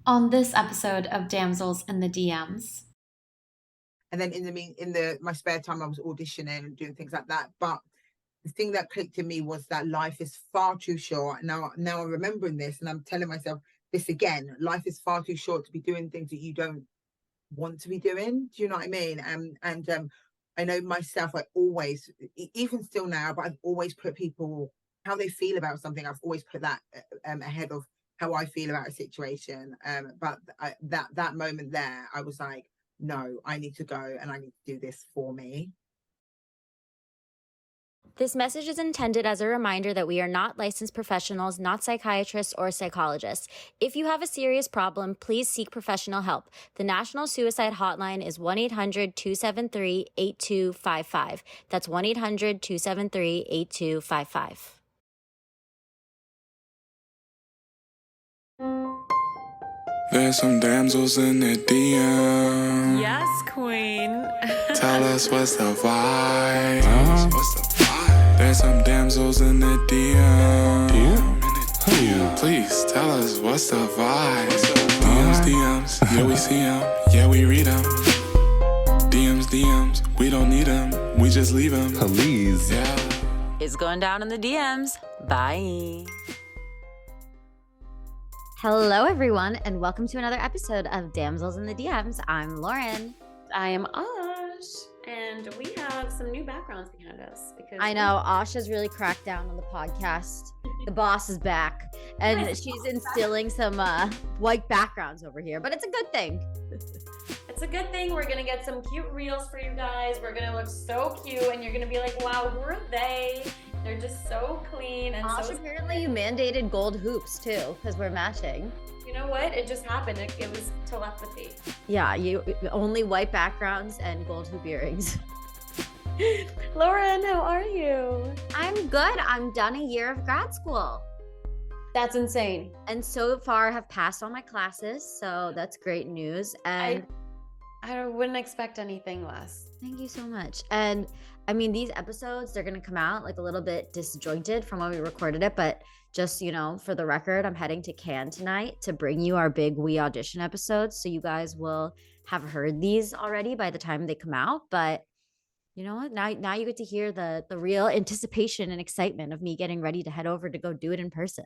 On this episode of Damsels in the DMs. And then in my spare time, I was auditioning and doing things like that. But the thing that clicked in me was that life is far too short. Now I'm remembering this, and I'm telling myself this again. Life is far too short to be doing things that you don't want to be doing. Do you know what I mean? And I know myself. I always, even still now, but I've always put people how they feel about something. I've always put that ahead of how I feel about a situation. That moment there, I was like, no, I need to go and I need to do this for me. This message is intended as a reminder that we are not licensed professionals, not psychiatrists or psychologists. If you have a serious problem, please seek professional help. The National Suicide Hotline is 1-800-273-8255. That's 1-800-273-8255. There's some damsels in the DM. Yes, queen. Tell us what's the vibe. There's some damsels in the DM. Please tell us what's the vibe. DMs, yeah we see them, yeah we read them. DMs, we don't need them, we just leave them. Please. Yeah. It's going down in the DMs. Bye. Hello, everyone, and welcome to another episode of Damsels in the DMs. I'm Lauren. I am Ash, and we have some new backgrounds behind us. Because I know Ash has really cracked down on the podcast. The boss is back, and she's instilling some white backgrounds over here, but it's a good thing. It's a good thing. We're going to get some cute reels for you guys. We're going to look so cute, and you're going to be like, wow, who are they? They're just so clean. And Ash, apparently you mandated gold hoops, too, because we're matching. You know what? It just happened. It was telepathy. Yeah, you only white backgrounds and gold hoop earrings. Lauren, how are you? I'm good. I'm done a year of grad school. That's insane. And so far have passed all my classes, so that's great news. And I wouldn't expect anything less. Thank you so much. And I mean, these episodes, they're going to come out like a little bit disjointed from when we recorded it, but just, for the record, I'm heading to Cannes tonight to bring you our big We Audition episodes. So you guys will have heard these already by the time they come out. But you know what? Now you get to hear the real anticipation and excitement of me getting ready to head over to go do it in person.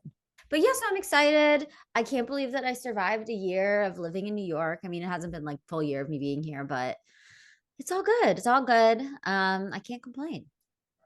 But yes, I'm excited. I can't believe that I survived a year of living in New York. I mean, it hasn't been like full year of me being here, but it's all good. It's all good. I can't complain.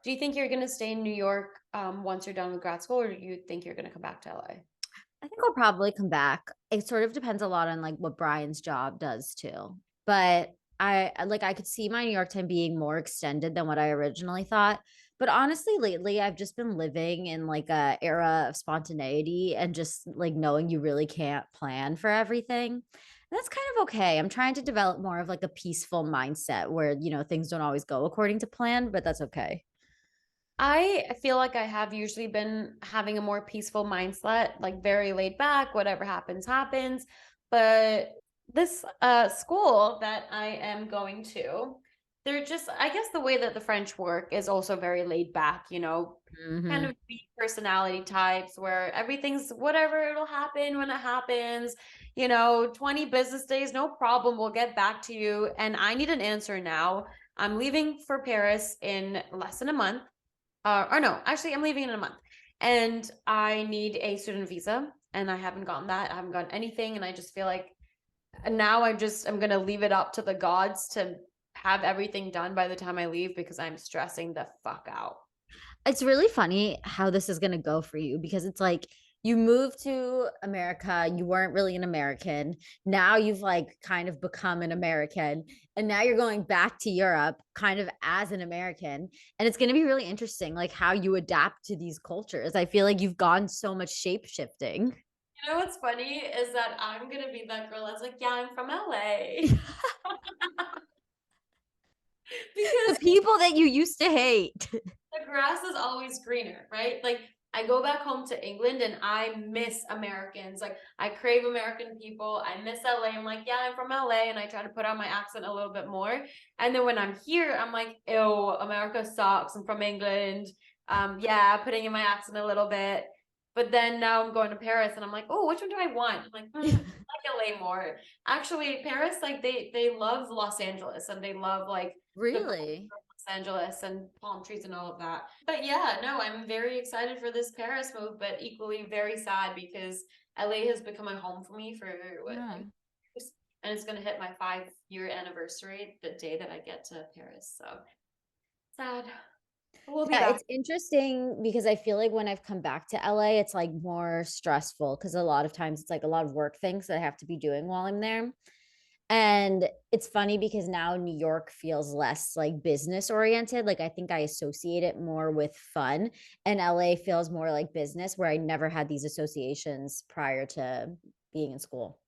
Do you think you're going to stay in New York once you're done with grad school, or do you think you're going to come back to LA? I think I'll probably come back. It sort of depends a lot on like what Brian's job does too. But I could see my New York time being more extended than what I originally thought. But honestly, lately I've just been living in like a era of spontaneity and just like knowing you really can't plan for everything. And that's kind of okay. I'm trying to develop more of like a peaceful mindset where, things don't always go according to plan, but that's okay. I feel like I have usually been having a more peaceful mindset, like very laid back, whatever happens, happens. But this school that I am going to, they're just, I guess the way that the French work is also very laid back, kind of weak personality types where everything's whatever, it'll happen when it happens, 20 business days, no problem. We'll get back to you. And I need an answer now. I'm leaving for Paris in less than a month. Or no, actually I'm leaving in a month and I need a student visa and I haven't gotten that. I haven't gotten anything. And I just feel like now I'm going to leave it up to the gods to have everything done by the time I leave because I'm stressing the fuck out. It's really funny how this is going to go for you because it's like you moved to America. You weren't really an American. Now you've like kind of become an American. And now you're going back to Europe kind of as an American. And it's going to be really interesting, like how you adapt to these cultures. I feel like you've gone so much shape shifting. You know what's funny is that I'm going to be that girl that's like, yeah, I'm from LA. Because the people that you used to hate. The grass is always greener, right? Like I go back home to England and I miss Americans. Like I crave American people. I miss LA. I'm like, yeah, I'm from LA. And I try to put on my accent a little bit more. And then when I'm here, I'm like, ew, America sucks. I'm from England. Putting in my accent a little bit. But then now I'm going to Paris and I'm like, oh, which one do I want? I'm like, I like LA more. Actually, Paris, like they love Los Angeles and they love like the Really? Los Angeles and palm trees and all of that. But yeah, no, I'm very excited for this Paris move, but equally very sad because LA has become a home for me for what, Yeah. years? And it's gonna hit my 5-year anniversary the day that I get to Paris. So sad. But we'll be Yeah, back. it's interesting because I feel like when I've come back to LA, it's like more stressful because a lot of times it's like a lot of work things that I have to be doing while I'm there. And it's funny because now New York feels less like business oriented. Like I think I associate it more with fun, and LA feels more like business, where I never had these associations prior to being in school.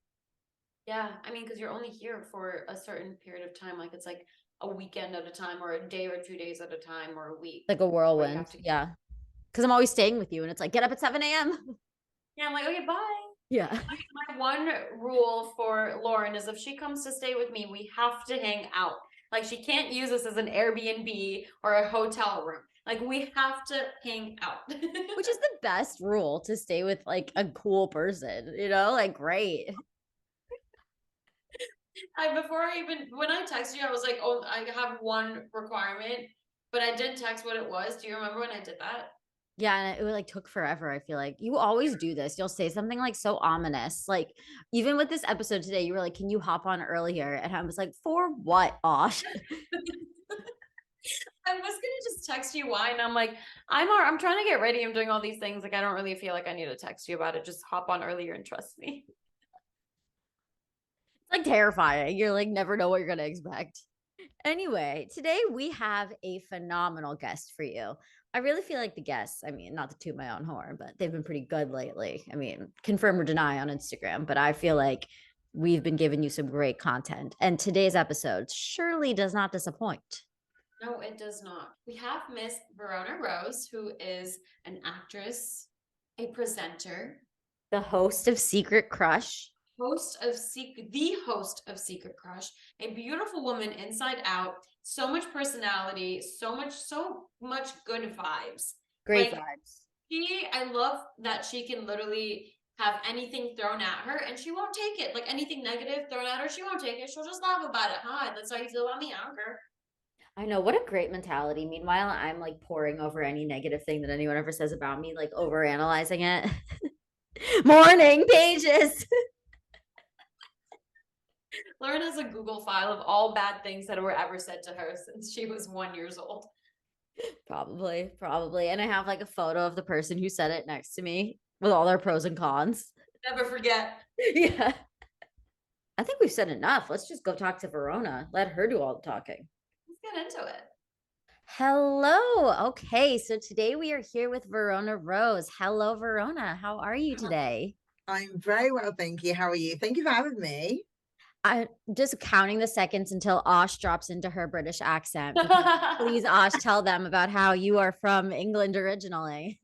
Yeah, I mean, because you're only here for a certain period of time. Like it's like a weekend at a time, or a day or 2 days at a time, or a week. Like a Where you whirlwind. have to. Yeah. Because I'm always staying with you, and it's like, get up at 7 a.m. Yeah, I'm like, okay, bye. Yeah. My one rule for Lauren is if she comes to stay with me, we have to hang out. Like she can't use this as an Airbnb or a hotel room. Like we have to hang out. Which is the best rule to stay with like a cool person, like great. Before I even when I texted you, I was like, oh, I have one requirement, but I didn't text what it was. Do you remember when I did that? Yeah, and it like took forever. I feel like you always do this. You'll say something like so ominous. Like even with this episode today, you were like, "Can you hop on earlier?" And I was like, "For what, Osh?" I was gonna just text you why, and I'm like, I'm trying to get ready. I'm doing all these things. Like I don't really feel like I need to text you about it. Just hop on earlier and trust me. It's like terrifying. You're like never know what you're gonna expect. Anyway, today we have a phenomenal guest for you. I really feel like the guests, I mean, not to toot my own horn, but they've been pretty good lately. I mean, confirm or deny on Instagram, but I feel like we've been giving you some great content. And today's episode surely does not disappoint. No, it does not. We have Miss Verona Rose, who is an actress, a presenter, The host of Secret Crush. the host of Secret Crush, a beautiful woman inside out, so much personality, so much good vibes. Great Like vibes. I love that she can literally have anything thrown at her and she won't take it. Like anything negative thrown at her, she won't take it. She'll just laugh about it. Hi, that's how you feel about me. I don't care. I know, what a great mentality. Meanwhile, I'm like poring over any negative thing that anyone ever says about me, like over analyzing it. Morning pages. Lauren has a Google file of all bad things that were ever said to her since she was 1 years old. Probably. And I have like a photo of the person who said it next to me with all their pros and cons. Never forget. Yeah. I think we've said enough. Let's just go talk to Verona. Let her do all the talking. Let's get into it. Hello. Okay. So today we are here with Verona Rose. Hello, Verona. How are you today? I'm very well, thank you. How are you? Thank you for having me. I'm just counting the seconds until Osh drops into her British accent. Please, Osh, tell them about how you are from England originally.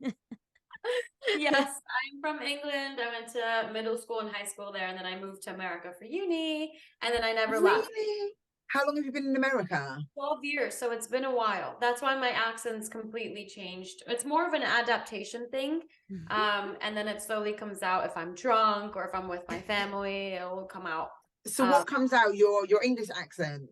Yes, I'm from England. I went to middle school and high school there, and then I moved to America for uni, and then I never left. Really? How long have you been in America? 12 years, so it's been a while. That's why my accent's completely changed. It's more of an adaptation thing. And then it slowly comes out if I'm drunk or if I'm with my family, it will come out. So what comes out? Your English accent?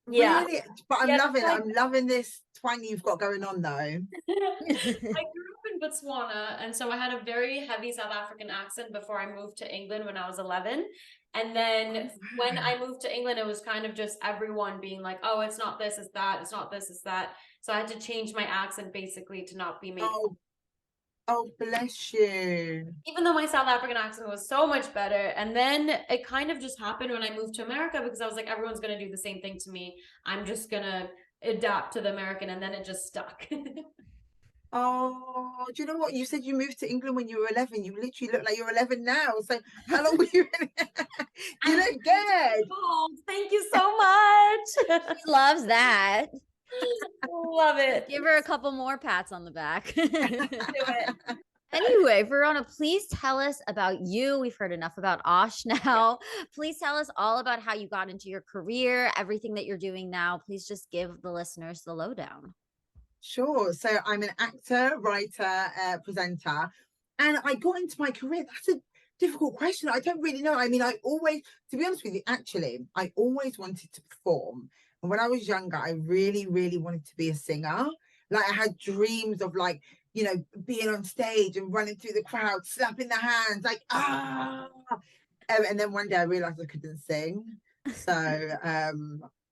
Yeah. Really? But I'm Yeah, loving like- I'm loving this twang you've got going on though. I grew up in Botswana, and so I had a very heavy South African accent before I moved to England when I was 11. And then when I moved to England, it was kind of just everyone being like, oh, it's not this, it's that, it's not this, it's that. So I had to change my accent basically to not be made. Oh, bless you. Even though my South African accent was so much better. And then it kind of just happened when I moved to America because I was like, everyone's going to do the same thing to me. I'm just going to adapt to the American. And then it just stuck. Oh, do you know what? You said you moved to England when you were 11. You literally look like you're 11 now. So how long were you in? You look good. Oh, thank you so much. She loves that. Love it. Give her a couple more pats on the back. Do it. Anyway, Verona, please tell us about you. We've heard enough about Osh now. Please tell us all about how you got into your career, everything that you're doing now. Please just give the listeners the lowdown. Sure. So I'm an actor, writer, presenter, and I got into my career. Difficult question. I don't really know. I mean, to be honest with you, actually, I always wanted to perform. And when I was younger, I really, really wanted to be a singer. Like I had dreams of like, being on stage and running through the crowd, slapping the hands, like, ah. And then one day I realized I couldn't sing. So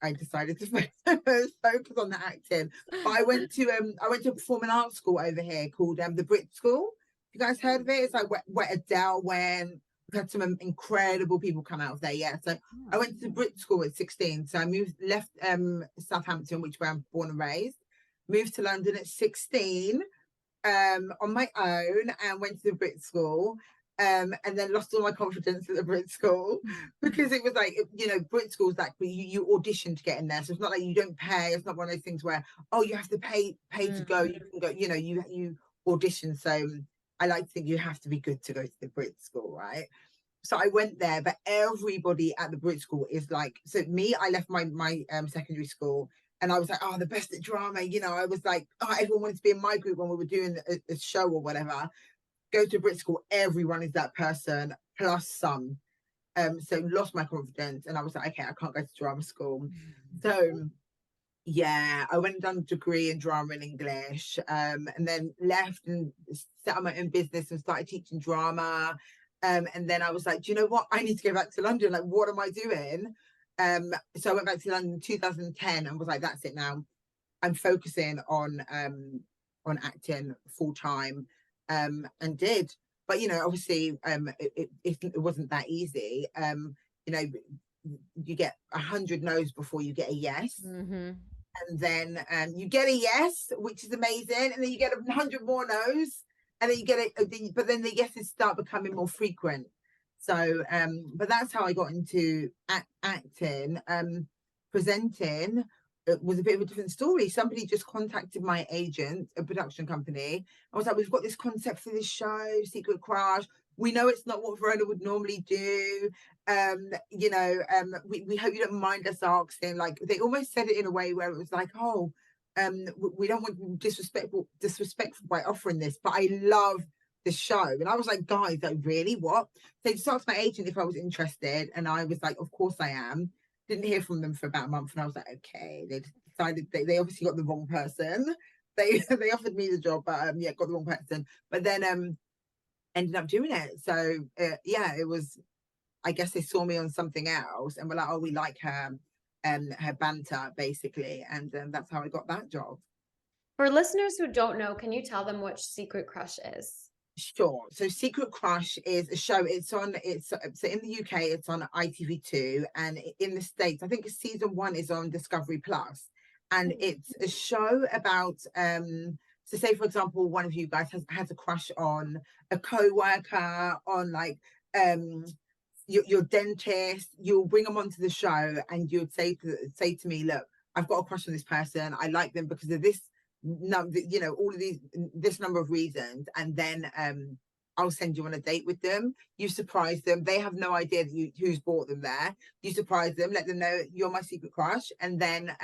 I decided to focus on the acting. But I went to a performing arts school over here called the Brit School. You guys heard of it? It's like where Adele went. We've had some incredible people come out of there. Yeah. So I went to Brit School at 16. So I left Southampton, which where I'm born and raised, moved to London at 16 on my own and went to the Brit School. And then lost all my confidence at the Brit School because it was like, Brit School's like you audition to get in there. So it's not like you don't pay. It's not one of those things where, oh, you have to pay to go. You can go, you audition. So I like to think you have to be good to go to the Brit School, right? So I went there, but everybody at the Brit School is like, so me, I left my secondary school and I was like, oh, the best at drama. I was like, oh, everyone wanted to be in my group when we were doing a show or whatever. Go to Brit School, everyone is that person plus some. So lost my confidence and I was like, okay, I can't go to drama school. So yeah, I went and done a degree in drama and English, and then left and set up my own business and started teaching drama. And then I was like, do you know what? I need to go back to London. Like, what am I doing? So I went back to London in 2010 and was like, that's it now. I'm focusing on acting full time. And did, but obviously it wasn't that easy. You get 100 no's before you get a yes, and then you get a yes, which is amazing, and then you get 100 more no's, and then you get it, but then the yeses start becoming more frequent. So but that's how I got into acting. Presenting, it was a bit of a different story. Somebody just contacted my agent, a production company. I was like, we've got this concept for this show, Secret Crush. We know it's not what Verona would normally do. We hope you don't mind us asking. Like they almost said it in a way where it was like, oh, we don't want to be disrespectful by offering this, but I love the show. And I was like, guys, like really, what? So they just asked my agent if I was interested, and I was like, of course I am. Didn't hear from them for about a month, and I was like, okay. They decided they obviously got the wrong person. They offered me the job, but got the wrong person. But then ended up doing it. So it was. I guess they saw me on something else and were like, oh, we like her banter basically, and that's how I got that job. For listeners who don't know, can you tell them what Secret Crush is? Sure. So Secret Crush is a show. So in the UK, it's on ITV2, and in the States, I think season 1 is on Discovery Plus, and it's a show about so say for example, one of you guys has a crush on a co-worker, on like your dentist. You'll bring them onto the show, and you would say to me, look, I've got a crush on this person. I like them because of this. All of this number of reasons, and then I'll send you on a date with them. You surprise them. They have no idea that who's brought them there. You surprise them, let them know you're my secret crush, and then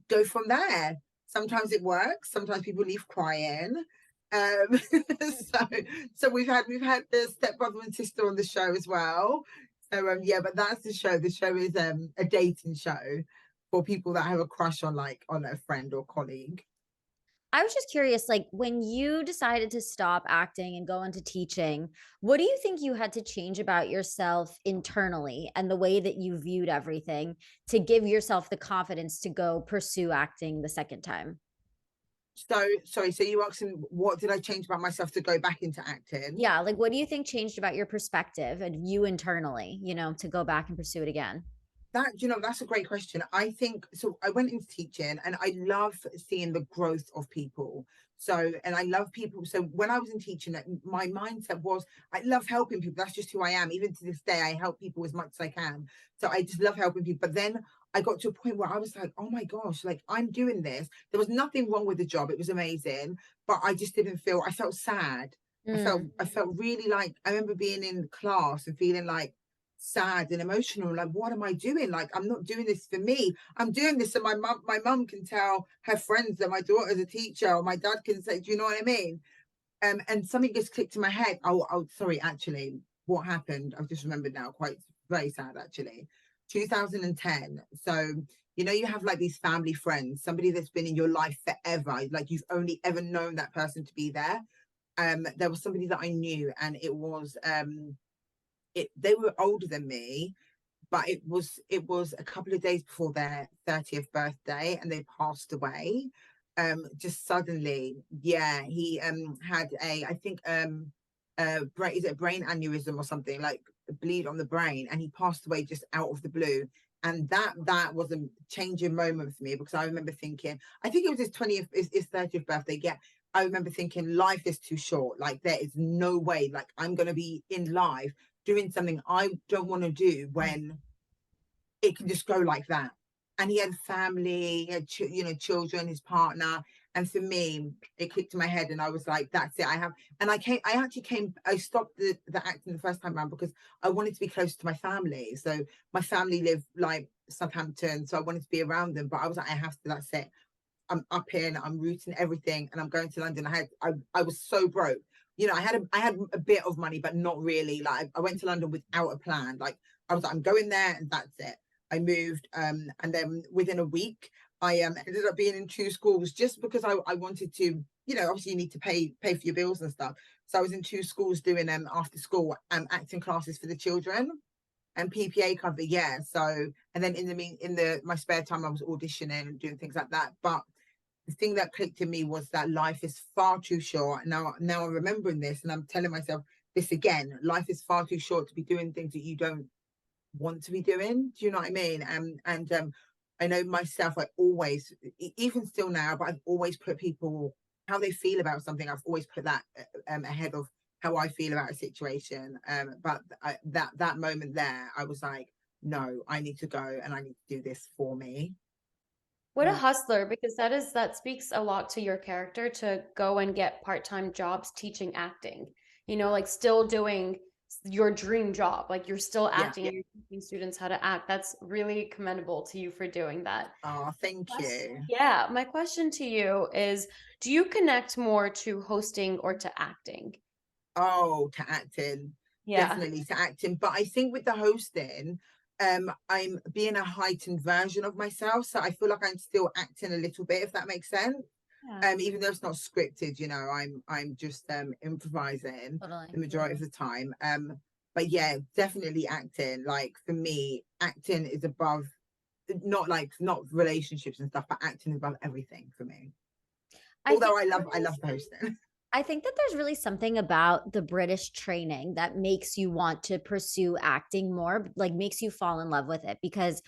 go from there. Sometimes it works. Sometimes people leave crying. So we've had the stepbrother and sister on the show as well. So but that's the show. The show is a dating show for people that have a crush on a friend or colleague. I was just curious, like when you decided to stop acting and go into teaching, what do you think you had to change about yourself internally and the way that you viewed everything to give yourself the confidence to go pursue acting the second time? So you asking what did I change about myself to go back into acting? Yeah, like what do you think changed about your perspective and you internally, to go back and pursue it again? That's a great question. I think so. I went into teaching and I love seeing the growth of people. And I love people. So when I was in teaching, my mindset was I love helping people. That's just who I am. Even to this day, I help people as much as I can. So I just love helping people. But then I got to a point where I was like, oh my gosh, like I'm doing this. There was nothing wrong with the job. It was amazing. But I just I felt sad. I felt really like, I remember being in class and feeling like sad and emotional, like what am I doing? Like I'm not doing this for me. I'm doing this so my mum can tell her friends that my daughter's a teacher, or my dad can say, do you know what I mean? And something just clicked in my head. Oh, sorry, actually, what happened? I've just remembered now. Quite very sad, actually. 2010. So you have like these family friends, somebody that's been in your life forever. Like you've only ever known that person to be there. There was somebody that I knew, and it was they were older than me, but it was a couple of days before their 30th birthday, and they passed away just suddenly. Yeah, he had a, I think, brain, is it a brain aneurysm or something, like a bleed on the brain, and he passed away just out of the blue. And that was a changing moment for me, because I remember thinking, I think it was his 20th, his 30th birthday. Yeah, I remember thinking life is too short. Like there is no way, like I'm gonna be in life doing something I don't want to do when it can just go like that. And he had family, he had children, his partner. And for me, it clicked in my head, and I was like, that's it. I stopped the acting the first time around because I wanted to be close to my family. So my family live like Southampton, so I wanted to be around them. But I was like, I have to, that's it. I'm up in, I'm rooting everything, and I'm going to London. I was so broke. I had a bit of money, but not really. Like I went to London without a plan. Like I was like, I'm going there, and that's it. I moved, and then within a week, I ended up being in 2 schools, just because I wanted to, obviously you need to pay for your bills and stuff. So I was in 2 schools doing after school acting classes for the children and PPA cover. Yeah. So, and then in my spare time, I was auditioning and doing things like that. But the thing that clicked in me was that life is far too short. Now I'm remembering this, and I'm telling myself this again. Life is far too short to be doing things that you don't want to be doing. Do you know what I mean? And I know myself, I always, even still now, but I've always put people, how they feel about something, I've always put that ahead of how I feel about a situation. But that moment there, I was like, no, I need to go, and I need to do this for me. What a hustler, because that speaks a lot to your character, to go and get part-time jobs teaching acting. Like still doing your dream job. Like you're still Yeah. acting and you're teaching students how to act. That's really commendable to you for doing that. Oh, thank you. Yeah, my question to you is, do you connect more to hosting or to acting? Oh, to acting. Yeah. Definitely to acting. But I think with the hosting, I'm being a heightened version of myself. So I feel like I'm still acting a little bit, if that makes sense. Yeah. Even though it's not scripted, I'm just improvising Totally. the majority of the time. But yeah, definitely acting. Like for me, acting is above, not relationships and stuff, but acting is above everything for me. Although I love the hosting. I think that there's really something about the British training that makes you want to pursue acting more, like makes you fall in love with it. Because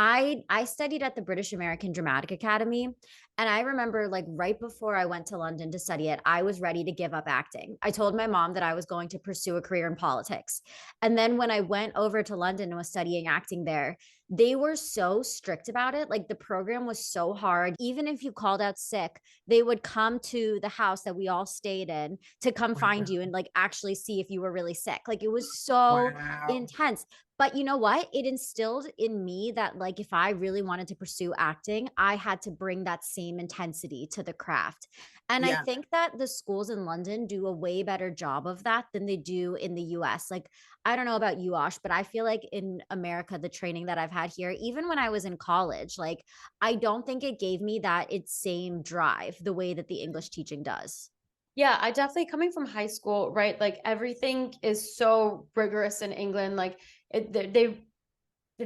I studied at the British American Dramatic Academy, and I remember like right before I went to London to study it, I was ready to give up acting. I told my mom that I was going to pursue a career in politics. And then when I went over to London and was studying acting there, they were so strict about it. Like the program was so hard. Even if you called out sick, they would come to the house that we all stayed in to come find you and like actually see if you were really sick. Like it was so intense. But you know what? It instilled in me that like if I really wanted to pursue acting, I had to bring that same intensity to the craft. And I think that the schools in London do a way better job of that than they do in the US. Like I don't know about you, Osh, but I feel like in America, the training that I've had here, even when I was in college, like I don't think it gave me that its same drive the way that the English teaching does. Yeah, I definitely, coming from high school, right? Like everything is so rigorous in England. Like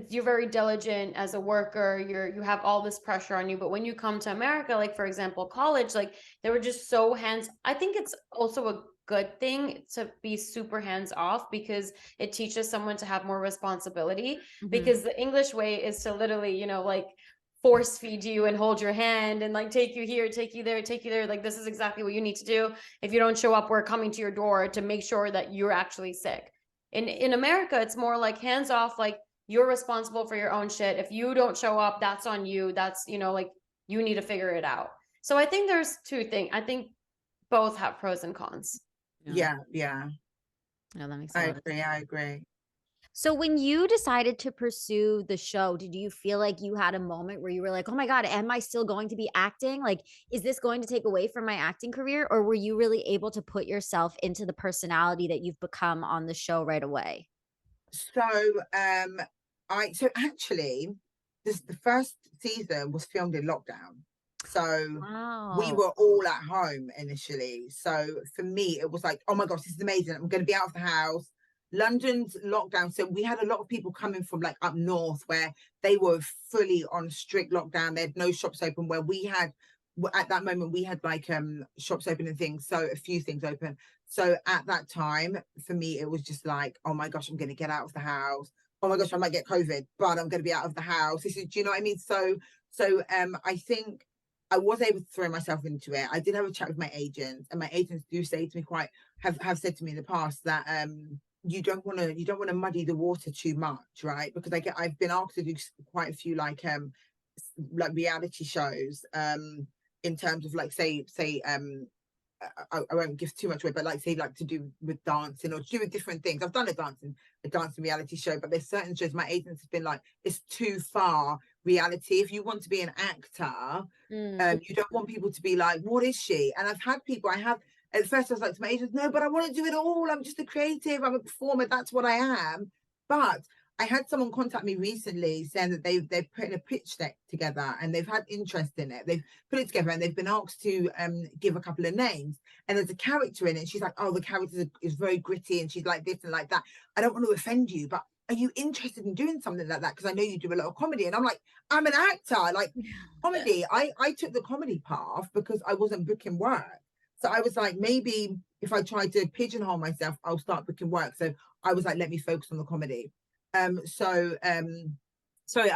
you're very diligent as a worker. You have all this pressure on you. But when you come to America, like for example, college, like they were just so I think it's also a good thing to be super hands off, because it teaches someone to have more responsibility. Because the English way is to literally, like force feed you and hold your hand and like take you here, take you there, take you there. Like this is exactly what you need to do. If you don't show up, we're coming to your door to make sure that you're actually sick. In America, it's more like hands off, like you're responsible for your own shit. If you don't show up, that's on you. That's, like you need to figure it out. So I think there's two things. I think both have pros and cons. Yeah. Yeah, that makes I sense. agree. So when you decided to pursue the show, did you feel like you had a moment where you were like, oh my God, am I still going to be acting? Like, is this going to take away from my acting career? Or were you really able to put yourself into the personality that you've become on the show right away? So so actually the first season was filmed in lockdown. So we Wow. were all at home initially. So for me, it was like, oh my gosh, this is amazing. I'm going to be out of the house. London's lockdown. So we had a lot of people coming from like up north where they were fully on strict lockdown. They had no shops open, where we had at that moment we had like shops open and things. So a few things open. So at that time, for me, it was just like, oh my gosh, I'm going to get out of the house. Oh my gosh, I might get COVID, but I'm going to be out of the house. This is, do you know what I mean? So I think I was able to throw myself into it. I did have a chat with my agents, and my agents do say to me have said to me in the past that you don't want to muddy the water too much, right? Because I've been asked to do quite a few like reality shows in terms of like say I won't give too much away, but like say like to do with dancing or to do with different things. I've done a dancing reality show, but there's certain shows my agents have been like, it's too far reality. If you want to be an actor, you don't want people to be like, what is she? And I've had people, at first I was like to my agents, no, but I want to do it all. I'm just a creative, I'm a performer, that's what I am. But I had someone contact me recently saying that they've put in a pitch deck together and they've had interest in it. They've put it together and they've been asked to give a couple of names. And there's a character in it. She's like, oh, the character is very gritty and she's like this and like that. I don't want to offend you, but are you interested in doing something like that? Because I know you do a lot of comedy. And I'm like, I'm an actor. Like comedy. I took the comedy path because I wasn't booking work. So I was like, maybe if I try to pigeonhole myself, I'll start booking work. So I was like, let me focus on the comedy. Sorry, I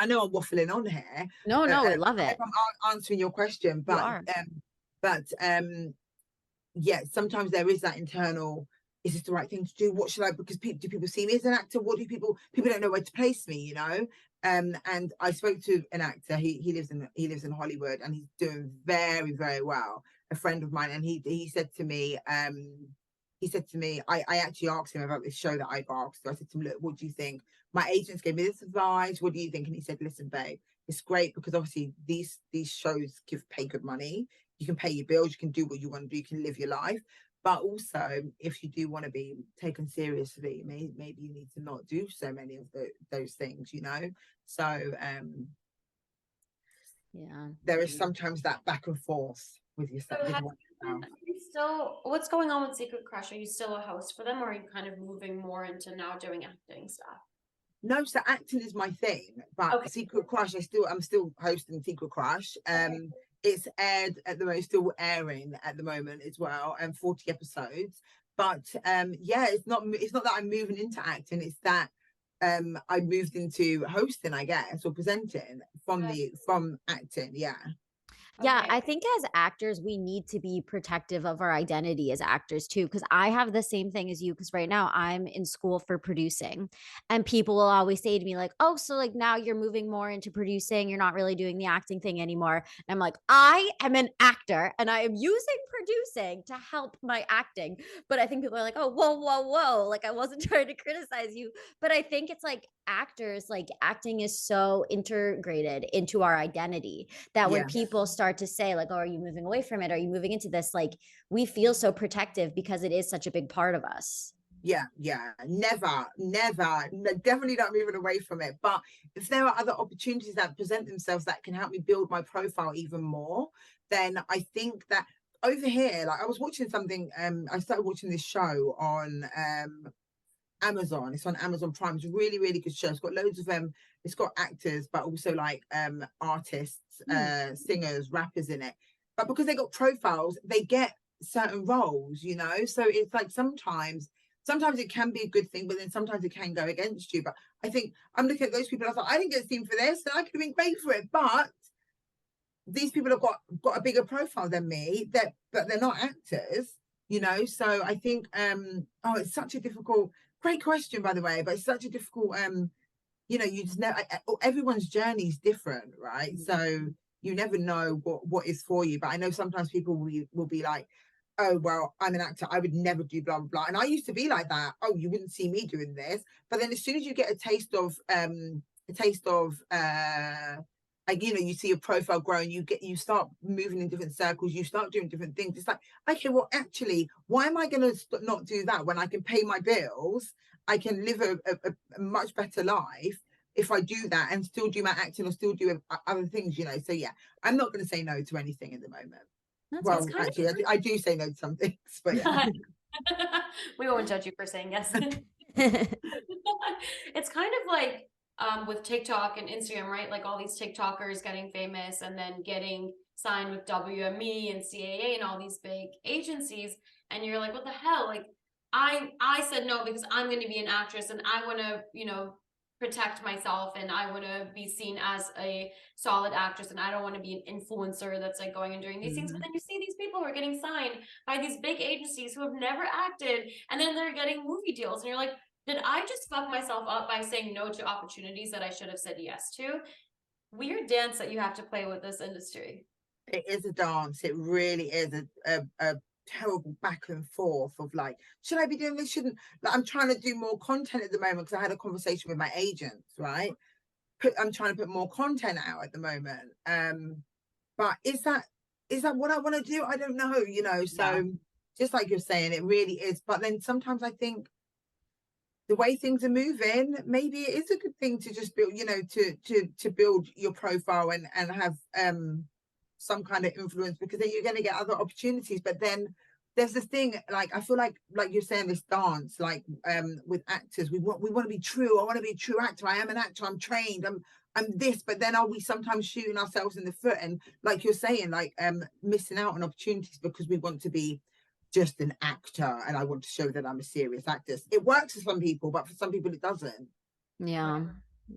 know I'm waffling on here. No, we love it. I'm answering your question, You are. but yeah, sometimes there is that internal, is this the right thing to do? What should I, because do people see me as an actor? What do people don't know where to place me, you know? And I spoke to an actor, he lives in Hollywood and he's doing very, very well, a friend of mine, and he said to me, I actually asked him about this show that I asked. So I said to him, look, what do you think? My agents gave me this advice. What do you think? And he said, listen, babe, it's great because obviously these shows pay good money. You can pay your bills. You can do what you want to do. You can live your life. But also, if you do want to be taken seriously, maybe you need to not do so many of those things, you know? So Yeah. there is sometimes that back and forth with yourself. So are you still, what's going on with Secret Crush? Are you still a host for them, or are you kind of moving more into now doing acting stuff? No, so acting is my thing, but Okay. Secret Crush, I'm still hosting Secret Crush. It's aired at the moment, still airing at the moment as well, and 40 episodes. But yeah, it's not that I'm moving into acting, it's that I moved into hosting, I guess, or presenting from acting. Yeah. Yeah, Okay. I think as actors, we need to be protective of our identity as actors too. Cause I have the same thing as you. Cause right now I'm in school for producing, and people will always say to me, like, oh, so like now you're moving more into producing. You're not really doing the acting thing anymore. And I'm like, I am an actor and I am using producing to help my acting. But I think people are like, oh, whoa. Like I wasn't trying to criticize you. But I think it's like actors, like acting is so integrated into our identity that when Yeah. people start to say like, oh, are you moving away from it, are you moving into this, like we feel so protective because it is such a big part of us. Yeah, never, definitely not moving away from it. But if there are other opportunities that present themselves that can help me build my profile even more, then I think that over here, like I was watching something, I started watching this show on Amazon. It's on Amazon Prime. It's a really, really good show. It's got loads of it's got actors, but also like artists, singers, rappers in it. But because they got profiles, they get certain roles, you know. So it's like sometimes it can be a good thing, but then sometimes it can go against you. But I think I'm looking at those people, I was like, I didn't get seen for this, and I could have been great for it. But these people have got a bigger profile than me, but they're not actors, you know. So I think it's such a difficult, great question by the way, but it's such a difficult you know, you just know everyone's journey is different, right? So you never know what is for you. But I know sometimes people will be like, oh, well, I'm an actor, I would never do blah blah blah. And I used to be like that. Oh, you wouldn't see me doing this. But then as soon as you get a taste of like, you know, you see your profile growing, you start moving in different circles, you start doing different things. It's like, okay, well, actually, why am I going to not do that when I can pay my bills? I can live a much better life if I do that and still do my acting or still do other things, you know. So yeah, I'm not going to say no to anything at the moment. That's Well, awesome. actually, I do say no to some things, but yeah. We won't judge you for saying yes. It's kind of like with TikTok and Instagram, right? Like all these TikTokers getting famous and then getting signed with WME and CAA and all these big agencies, and you're like, what the hell? Like I said no because I'm going to be an actress and I want to, you know, protect myself and I want to be seen as a solid actress and I don't want to be an influencer that's like going and doing these things. But then you see these people who are getting signed by these big agencies who have never acted, and then they're getting movie deals, and you're like, did I just fuck myself up by saying no to opportunities that I should have said yes to? Weird dance that you have to play with this industry. It is a dance. It really is a terrible back and forth of like, should I be doing this? Shouldn't, like, I'm trying to do more content at the moment because I had a conversation with my agents, right? I'm trying to put more content out at the moment. But is that what I want to do? I don't know, you know. So just like you're saying, it really is. But then sometimes I think the way things are moving, maybe it is a good thing to just build, you know, to build your profile and have some kind of influence, because then you're going to get other opportunities. But then there's this thing, like I feel like you're saying, this dance, like with actors, we want to be true. I want to be a true actor. I am an actor. I'm trained. I'm this. But then are we sometimes shooting ourselves in the foot and, like you're saying, like missing out on opportunities because we want to be just an actor and I want to show that I'm a serious actress? It works for some people, but for some people it doesn't. Yeah.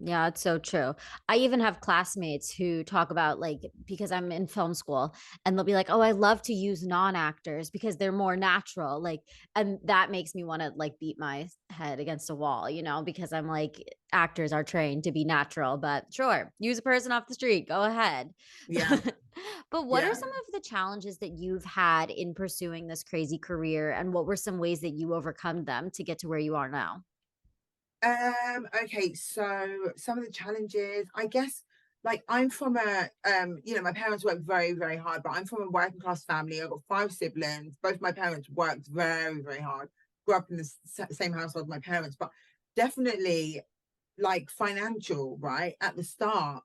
Yeah, it's so true. I even have classmates who talk about, like, because I'm in film school, and they'll be like, "Oh, I love to use non-actors because they're more natural." Like, and that makes me want to like beat my head against a wall, you know, because I'm like, actors are trained to be natural, but sure, use a person off the street, go ahead. Yeah. But what are some of the challenges that you've had in pursuing this crazy career, and what were some ways that you overcome them to get to where you are now? Okay, so some of the challenges, I guess, like I'm from a you know, my parents worked very, very hard, but I'm from a working class family. I've got 5 siblings. Both my parents worked very, very hard. Grew up in the same household as my parents, but definitely like financial, right? At the start,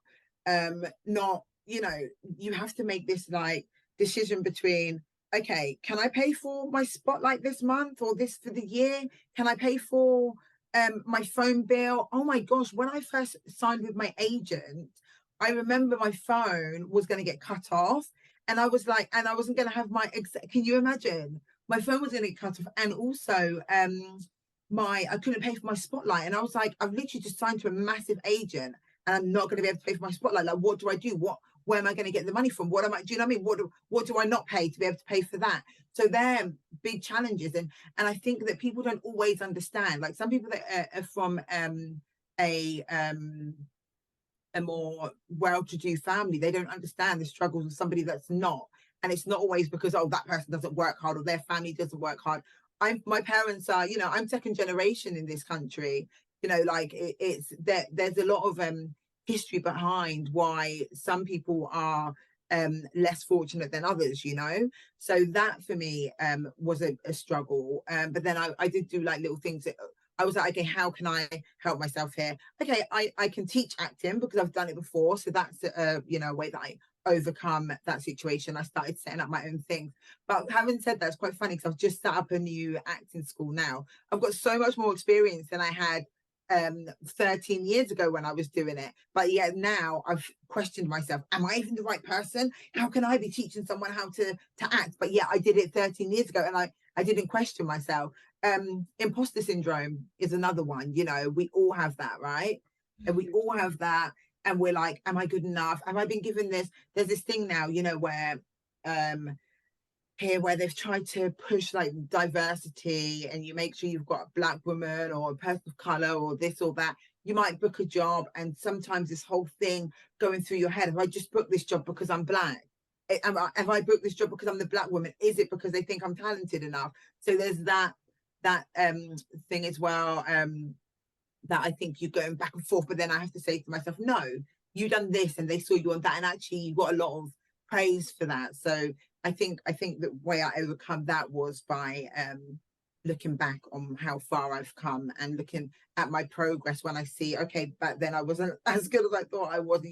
not, you know, you have to make this like decision between, okay, can I pay for my spotlight this month or this for the year? Can I pay for my phone bill? Oh my gosh, when I first signed with my agent, I remember my phone was going to get cut off, and I was like, and I wasn't going to have my can you imagine, my phone was going to get cut off, and also I couldn't pay for my spotlight, and I was like, I've literally just signed to a massive agent and I'm not going to be able to pay for my spotlight. Like, what do I do? Where am I going to get the money from? What am I, do you know what I mean? What do I not pay to be able to pay for that? So they're big challenges. And I think that people don't always understand. Like some people that are from a more well-to-do family, they don't understand the struggles of somebody that's not. And it's not always because, oh, that person doesn't work hard or their family doesn't work hard. My parents are, you know, I'm second generation in this country. You know, like it's that there's a lot of history behind why some people are less fortunate than others, you know. So that for me was a struggle. But then I did do like little things that I was like, okay, how can I help myself here? Okay, I can teach acting because I've done it before. So that's you know, a way that I overcome that situation. I started setting up my own things. But having said that, it's quite funny because I've just set up a new acting school now. I've got so much more experience than I had 13 years ago when I was doing it. But yeah, now I've questioned myself, am I even the right person? How can I be teaching someone how to act? But yeah, I did it 13 years ago and I didn't question myself. Imposter syndrome is another one. You know, we all have that, right? And we all have that, and we're like, am I good enough? Have I been given this? There's this thing now, you know, where here where they've tried to push like diversity, and you make sure you've got a Black woman or a person of color or this or that. You might book a job, and sometimes this whole thing going through your head, have I just booked this job because I'm Black? have I booked this job because I'm the Black woman? Is it because they think I'm talented enough? So there's that thing as well, that I think you're going back and forth, but then I have to say to myself, no, you done this and they saw you on that, and actually you got a lot of praise for that. So I think the way I overcome that was by looking back on how far I've come and looking at my progress when I see, okay, back then I wasn't as good as I thought I was.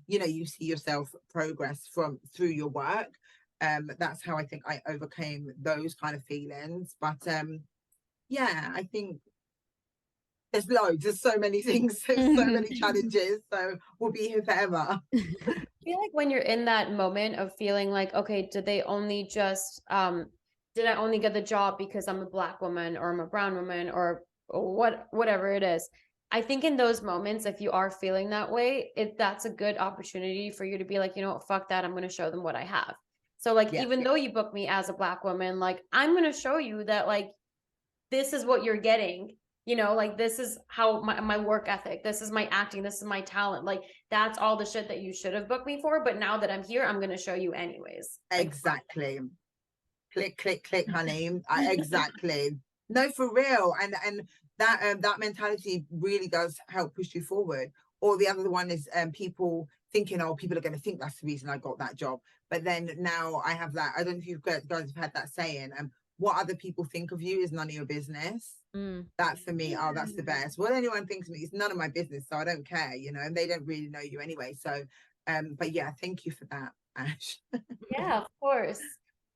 You see yourself progress through your work. That's how I think I overcame those kind of feelings. But yeah, I think there's so many things, there's so many challenges, so we'll be here forever. I feel like when you're in that moment of feeling like, okay, did I only get the job because I'm a Black woman or I'm a brown woman or whatever it is. I think in those moments, if you are feeling that way, that's a good opportunity for you to be like, you know what, fuck that, I'm going to show them what I have. So like, even though you book me as a Black woman, like I'm going to show you that like, this is what you're getting. Like this is how my work ethic, this is my acting, this is my talent. Like that's all the shit that you should have booked me for. But now that I'm here, I'm going to show you anyways. Exactly. Click, click, click, honey. Exactly. No, for real. And that mentality really does help push you forward. Or the other one is people thinking, oh, people are going to think that's the reason I got that job. But then now I have that. I don't know if you guys have had that saying, what other people think of you is none of your business. That for me, oh, that's the best. What anyone thinks of me is none of my business, so I don't care, and they don't really know you anyway. So but yeah, thank you for that, Ash. Yeah, of course.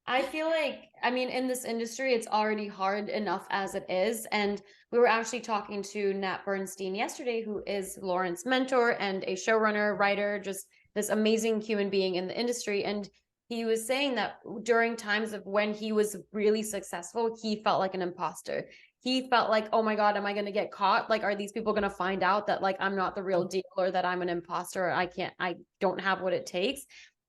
I feel like, I mean, in this industry, it's already hard enough as it is. And we were actually talking to Nat Bernstein yesterday, who is Lauren's mentor and a showrunner, writer, just this amazing human being in the industry. And he was saying that during times of when he was really successful, he felt like an imposter. He felt like, oh my God, am I going to get caught? Like, are these people going to find out that like I'm not the real deal, or that I'm an imposter, or I don't have what it takes?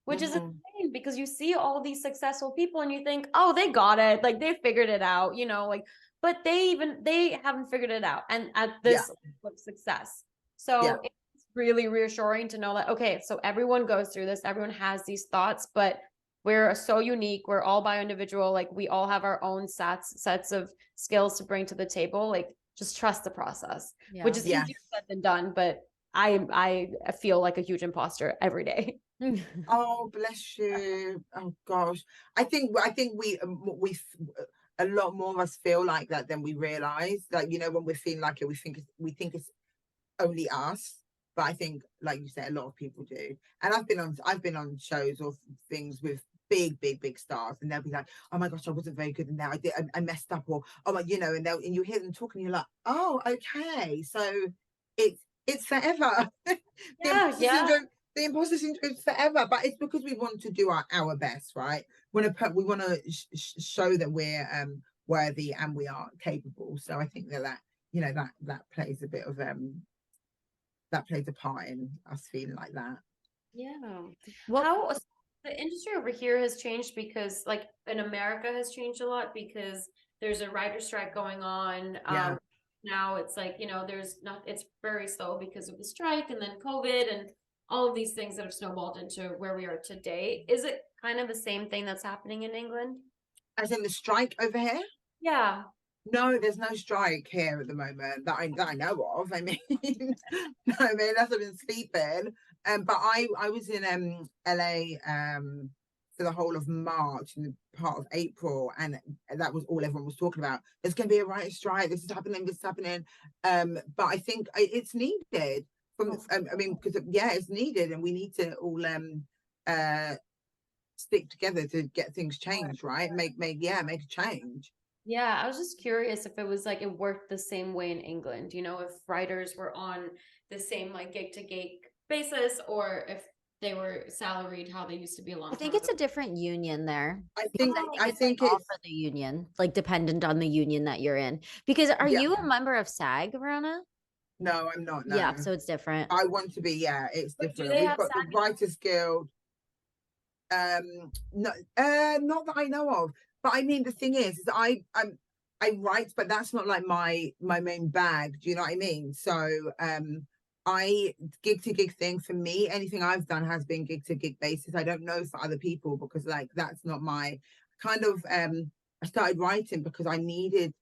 Which is insane, because you see all these successful people and you think, oh, they got it, like they figured it out, like, but they haven't figured it out, and at this level of success. So it's really reassuring to know that, okay, so everyone goes through this, everyone has these thoughts, but we're so unique, we're all bio-individual, like we all have our own sets of skills to bring to the table. Like just trust the process, which is easier said than done, but I feel like a huge imposter every day. Oh, bless you. Oh gosh, I think we a lot more of us feel like that than we realize. Like, when we're feeling like it, we think it's only us, but I think, like you said, a lot of people do. And I've been on shows or things with big stars, and they'll be like, oh my gosh, I wasn't very good in that, I messed up, or oh my, and you hear them talking, you're like, oh, okay, so it's forever. The imposter syndrome is forever, but it's because we want to do our best, right? We want to show that we're worthy and we are capable. So I think that plays a bit of that plays a part in us feeling like that. Yeah. How the industry over here has changed, because like in America has changed a lot, because there's a writer strike going on. Now it's like, it's very slow because of the strike and then COVID and all of these things that have snowballed into where we are today. Is it kind of the same thing that's happening in England? As in the strike over here? Yeah. No, there's no strike here at the moment that I know of. I mean, unless I've been sleeping. But I was in LA for the whole of March and part of April, and that was all everyone was talking about. There's going to be a writer's strike. This is happening. But I think it's needed. Because it's needed, and we need to all stick together to get things changed, right? Make a change. Yeah, I was just curious if it was like it worked the same way in England, if writers were on the same like gig to gig basis, or if they were salaried how they used to be a long time I think it's ago. a different union there. I think it's all for the union, like dependent on the union that you're in. Because are you a member of SAG, Verona? No, I'm not. No. Yeah, so it's different. I want to be. It's But different. do they We've have got the SAG? Writers Guild. No, not that I know of. But I mean, the thing is I write, but that's not like my main bag. Do you know what I mean? So gig to gig thing for me, anything I've done has been gig to gig basis. I don't know for other people because like that's not my kind of I started writing because I needed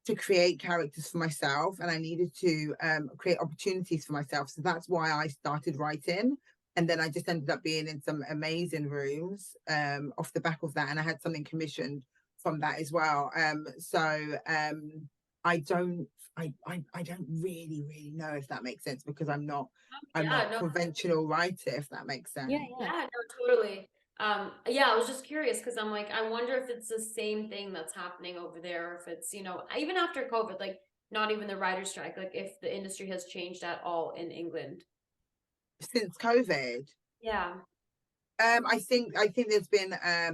to create characters for myself and I needed to create opportunities for myself. So that's why I started writing. And then I just ended up being in some amazing rooms off the back of that. And I had something commissioned from that as well. I don't really know if that makes sense because I'm not No, conventional writer, if that makes sense. yeah, no, totally. Yeah, I was just curious because I'm like, I wonder if it's the same thing that's happening over there, or if it's, even after COVID, like not even the writer's strike, like if the industry has changed at all in England. Since COVID. Yeah. I think there's been I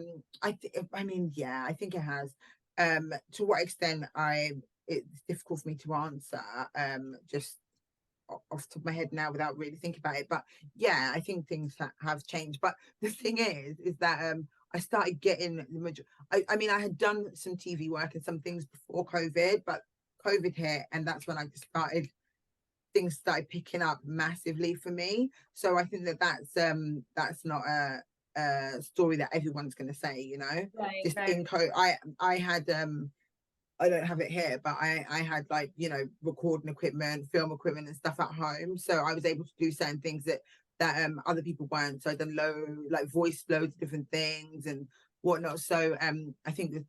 mean, yeah, I think it has. To what extent it's difficult for me to answer, just off the top of my head now without really thinking about it. But yeah, I think things have changed. But the thing is that I started getting I mean, I had done some TV work and some things before COVID, but COVID hit, and that's when I just things started picking up massively for me. So I think that's not a story that everyone's going to say, you know. Right, Just right. in I had I don't have it here, but I had like, you know, recording equipment, film equipment and stuff at home, so I was able to do certain things that other people weren't. So I done voice loads of different things and whatnot. So I think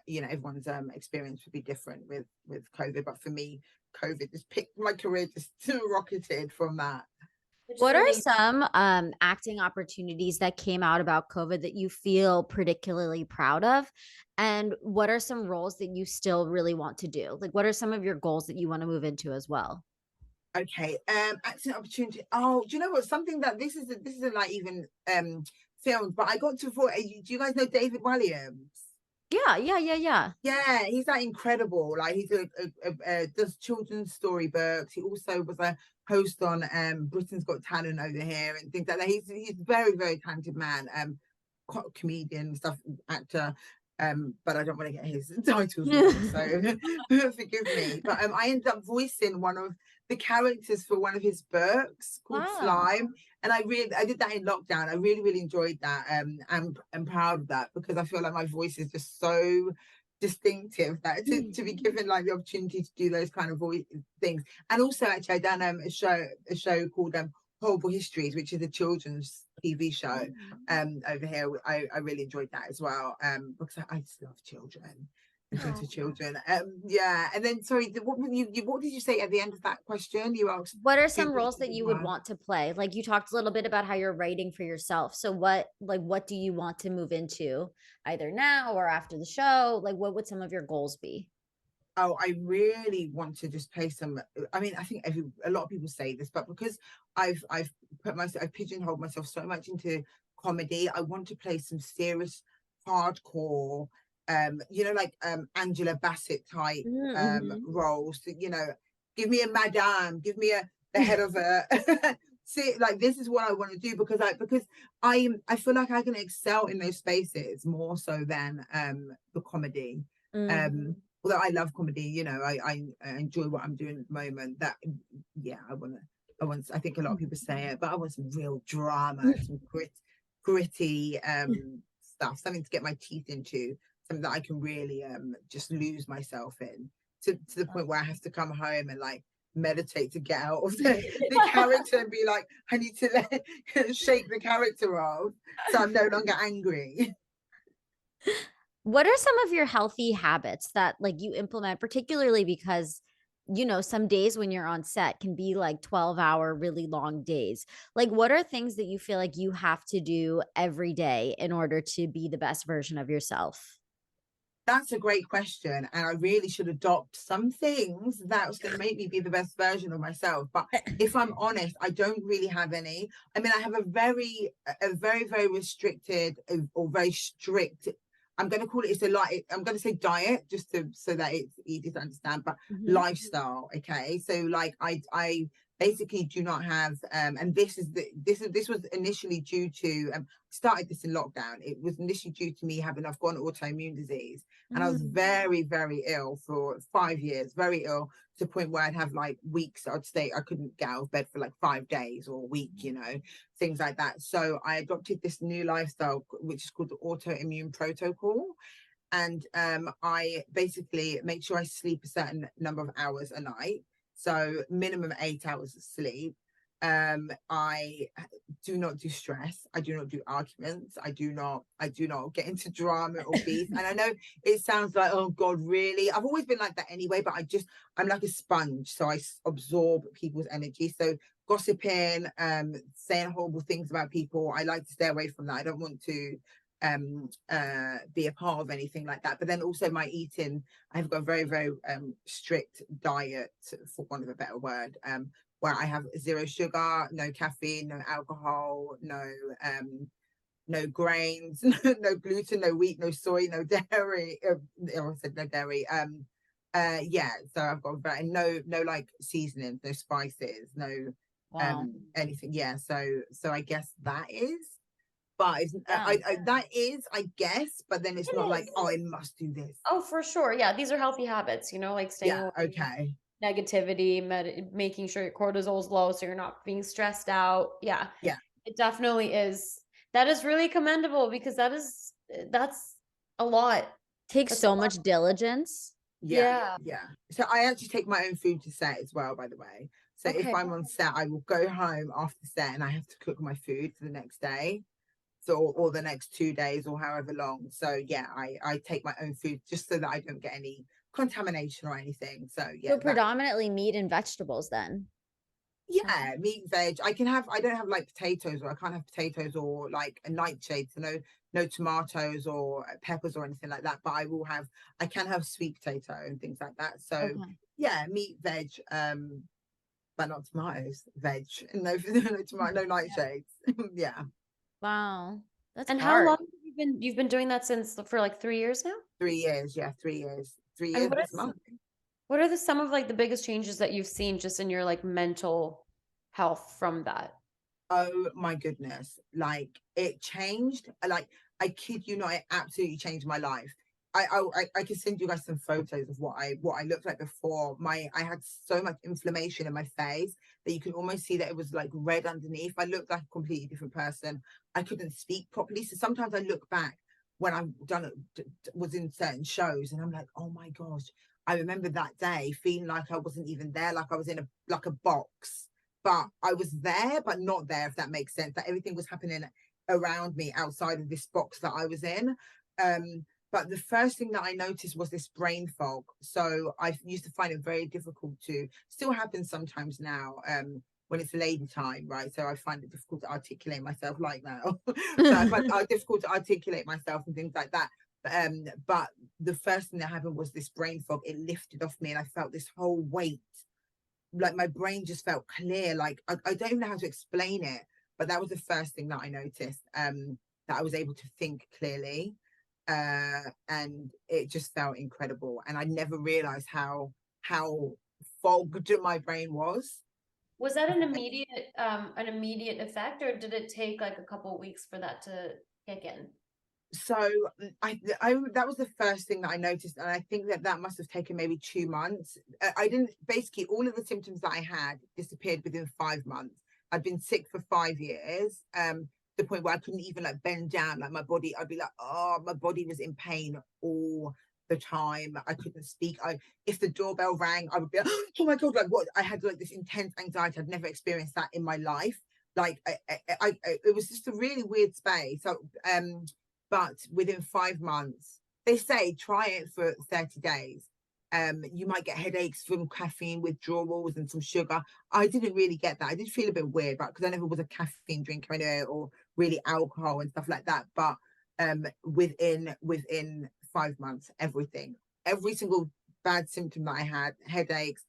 you know, everyone's experience would be different with COVID, but for me, COVID just picked my career, just rocketed from that. What are some acting opportunities that came out about COVID that you feel particularly proud of? And what are some roles that you still really want to do? Like, what are some of your goals that you want to move into as well? Okay, acting opportunity. Oh, do you know what? Something that this isn't like even filmed, but I got to do you guys know David Williams? Yeah. He's like incredible. Like he's does children's storybooks. He also was a host on Britain's Got Talent over here and things like that. He's very, very talented man, comedian stuff, actor. But I don't want to get his titles wrong, so forgive me. But I ended up voicing one of the characters for one of his books called Slime, and I did that in lockdown. I really enjoyed that. I'm proud of that because I feel like my voice is just so distinctive that to be given like the opportunity to do those kind of voice things. And also actually I done a show called Horrible Histories, which is a children's TV show over here. I really enjoyed that as well because I just love children and talk to children. Yeah, and then sorry, what did you say at the end of that question? You asked what are some roles that you would want to play? Like you talked a little bit about how you're writing for yourself. So what do you want to move into either now or after the show? Like what would some of your goals be? Oh, I really want to just play some. I mean, I think a lot of people say this, but because I've pigeonholed myself so much into comedy, I want to play some serious, hardcore, you know, like Angela Bassett type roles. You know, give me a madame, give me the head of a. See, like this is what I want to do because I feel like I can excel in those spaces more so than the comedy. Although I love comedy, you know, I enjoy what I'm doing at the moment. That, yeah, I think a lot of people say it, but I want some real drama, some gritty stuff, something to get my teeth into, something that I can really just lose myself in to the point where I have to come home and like meditate to get out of the character and be like, I need to shake the character off so I'm no longer angry. What are some of your healthy habits that like you implement, particularly because, you know, some days when you're on set can be like 12-hour, really long days. Like, what are things that you feel like you have to do every day in order to be the best version of yourself? That's a great question. And I really should adopt some things that was going to make me be the best version of myself. But if I'm honest, I don't really have any. I mean, I have a very, very restricted or very strict, I'm going to call it, I'm going to say diet just so that it's easy to understand, but lifestyle. Okay. So like I basically do not have, and this was initially due to, started this in lockdown. It was initially due to me I've got an autoimmune disease and I was very, very ill for 5 years, very ill, to the point where I'd have like weeks I couldn't get out of bed for like 5 days or a week, you know, things like that. So I adopted this new lifestyle, which is called the autoimmune protocol. And I basically make sure I sleep a certain number of hours a night. So minimum 8 hours of sleep. I do not do stress. I do not do arguments. I do not get into drama or beef. And I know it sounds like, oh God, really? I've always been like that anyway, but I'm like a sponge. So I absorb people's energy. So gossiping, saying horrible things about people, I like to stay away from that. I don't want to be a part of anything like that. But then also my eating, I've got a very, very strict diet, for want of a better word, where I have 0 sugar, no caffeine, no alcohol, no grains, no gluten, no wheat, no soy, no dairy. I said no dairy. Yeah, so I've got very no like seasonings, no spices, no anything. Yeah, so I guess that is, but it's, that is, I guess, but then it's not like, oh, I must do this. Oh, for sure. Yeah, these are healthy habits, you know, like staying Yeah, away okay. negativity, making sure your cortisol is low so you're not being stressed out. Yeah. Yeah. It definitely is. That is really commendable because that's a lot. Takes That's so a lot. much diligence. Yeah. So I actually take my own food to set as well, by the way. So if Okay. I'm on set, I will go home after set and I have to cook my food for the next day. So or the next 2 days or however long. So yeah, I take my own food just so that I don't get any contamination or anything. So yeah. So predominantly meat and vegetables then. Yeah, meat, veg. I don't have like potatoes, or I can't have potatoes or like a nightshade. So no tomatoes or peppers or anything like that. But I can have sweet potato and things like that. So yeah, meat, veg, but not tomatoes, veg. No tomato, no nightshades. Yeah. Wow. That's And hard. how long have you've been doing that since for like 3 years now? 3 years, yeah, 3 years. 3 And years this month. what are some of like the biggest changes that you've seen just in your like mental health from that? Oh my goodness. Like it changed. Like I kid you not, it absolutely changed my life. I can send you guys some photos of what I looked like before. I had so much inflammation in my face that you can almost see that it was like red underneath. I looked like a completely different person. I couldn't speak properly. So sometimes I look back when I've was in certain shows and I'm like, oh my gosh, I remember that day feeling like I wasn't even there, like I was in a box. But I was there, but not there, if that makes sense. That everything was happening around me outside of this box that I was in. But the first thing that I noticed was this brain fog. So I used to find it very difficult still happens sometimes now, when it's lady time, right? So I find it difficult to articulate myself like that. So I find it difficult to articulate myself and things like that. But the first thing that happened was this brain fog. It lifted off me and I felt this whole weight. Like my brain just felt clear. Like I don't even know how to explain it, but that was the first thing that I noticed, that I was able to think clearly, and it just felt incredible. And I never realized how fogged my brain was. Was that an immediate effect, or did it take like a couple of weeks for that to kick in? So I that was the first thing that I noticed, and I think that must have taken maybe 2 months. I didn't basically all of the symptoms that I had disappeared within 5 months. I'd been sick for 5 years, to the point where I couldn't even like bend down. Like my body, I'd be like, oh, my body was in pain all the time. I couldn't speak. If the doorbell rang, I would be like, oh my god, like what? I had like this intense anxiety. I'd never experienced that in my life. Like it was just a really weird space. So but within 5 months, they say try it for 30 days. You might get headaches from caffeine withdrawals and some sugar. I didn't really get that. I did feel a bit weird, because I never was a caffeine drinker anyway, or really alcohol and stuff like that. But within 5 months, every single bad symptom that I had, headaches,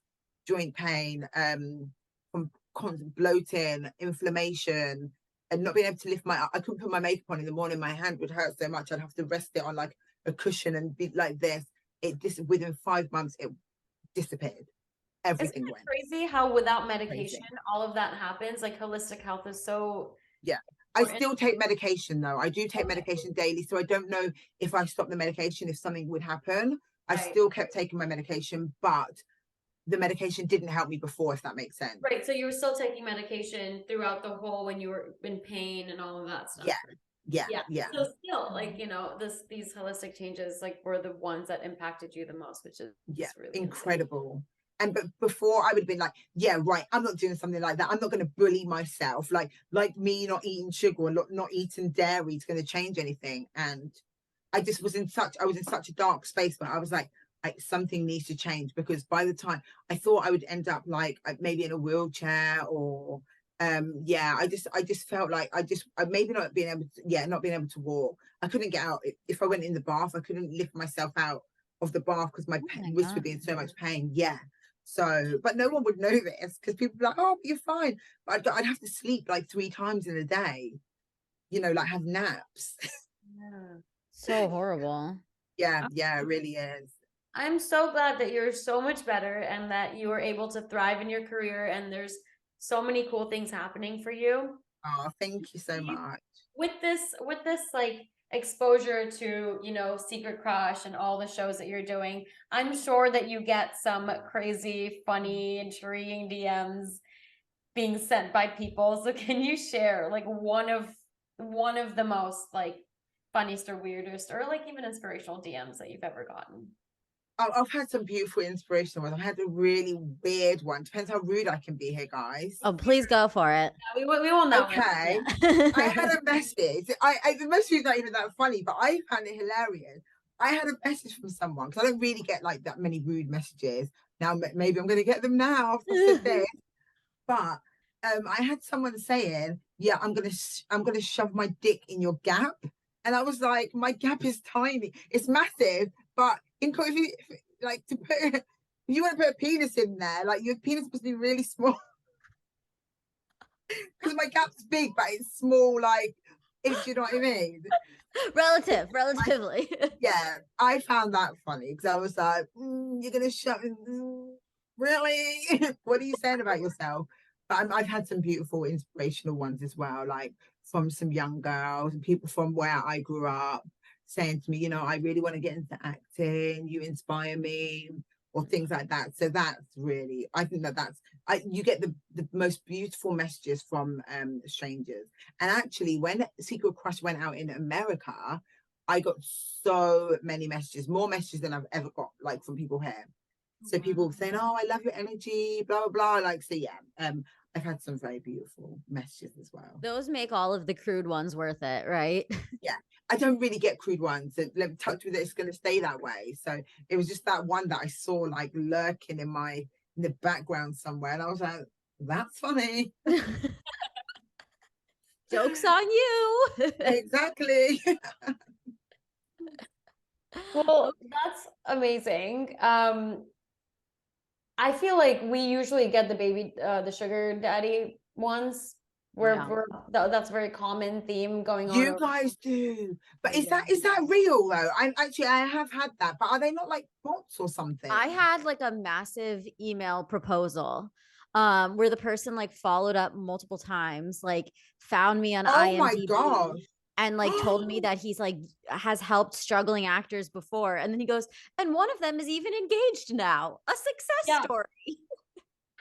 joint pain, from constant bloating, inflammation, and not being able to lift I couldn't put my makeup on in the morning. My hand would hurt so much. I'd have to rest it on like a cushion and be like this. Within 5 months, it disappeared. Everything went. Crazy how without medication, all of that happens. Like holistic health is so. Yeah. I still take medication though. I do take medication daily. So I don't know if I stop the medication, if something would happen. I still kept taking my medication, but the medication didn't help me before, if that makes sense. Right. So you were still taking medication throughout the whole when you were in pain and all of that stuff. Yeah. So still, like, you know, these holistic changes like were the ones that impacted you the most, which is really incredible. And but before I would have been like, yeah, right, I'm not doing something like that. I'm not going to bully myself. Like me not eating sugar or not eating dairy is going to change anything. And I was in such a dark space where I was like something needs to change, because by the time I thought I would end up like maybe in a wheelchair or I just felt like I maybe not being able to walk. I couldn't get out. If I went in the bath, I couldn't lift myself out of the bath because my wrist would be in so much pain. So, but no one would know this because people would be like, oh, you're fine. But I'd have to sleep like 3 times in a day, you know, like have naps. So horrible. Yeah, it really is. I'm so glad that you're so much better and that you were able to thrive in your career, and there's so many cool things happening for you. Oh, thank you so much. With this like exposure to, you know, Secret Crush and all the shows that you're doing, I'm sure that you get some crazy, funny, intriguing DMs being sent by people. So can you share like one of the most like funniest or weirdest or like even inspirational DMs that you've ever gotten? I've had some beautiful inspirational ones. I've had a really weird one. Depends how rude I can be here, guys. Oh, please go for it. Yeah, we will know. Okay. Yeah. I had a message. The message is not even that funny, but I found it hilarious. I had a message from someone, because I don't really get like that many rude messages. Now maybe I'm going to get them now after I said this. But I had someone saying, yeah, I'm gonna shove my dick in your gap. And I was like, my gap is tiny. It's massive, but if you want to put a penis in there, like your penis must be really small. Because my gap's big, but it's small, like, if you know what I mean. Relatively. Yeah, I found that funny because I was like, you're gonna shove really? What are you saying about yourself? But I've had some beautiful inspirational ones as well, like from some young girls and people from where I grew up saying to me, you know, I really want to get into acting, you inspire me, or things like that. So that's really, I think you get the most beautiful messages from strangers. And actually, when Secret Crush went out in America, I got so many messages, more messages than I've ever got, like from people here. So people saying, oh, I love your energy, blah, blah, blah. Like, so yeah, I've had some very beautiful messages as well. Those make all of the crude ones worth it, right? Yeah, I don't really get crude ones. So let me touch with it, it's going to stay that way. So it was just that one that I saw like lurking in the background somewhere. And I was like, that's funny. Joke's on you. Exactly. Well, that's amazing. I feel like we usually get the sugar daddy ones that's a very common theme going on. You guys do, but is that real though? I have had that, but are they not like bots or something? I had like a massive email proposal where the person like followed up multiple times, like found me on IMDb. My gosh. And like told me that he's like has helped struggling actors before. And then he goes, and one of them is even engaged now. A success story.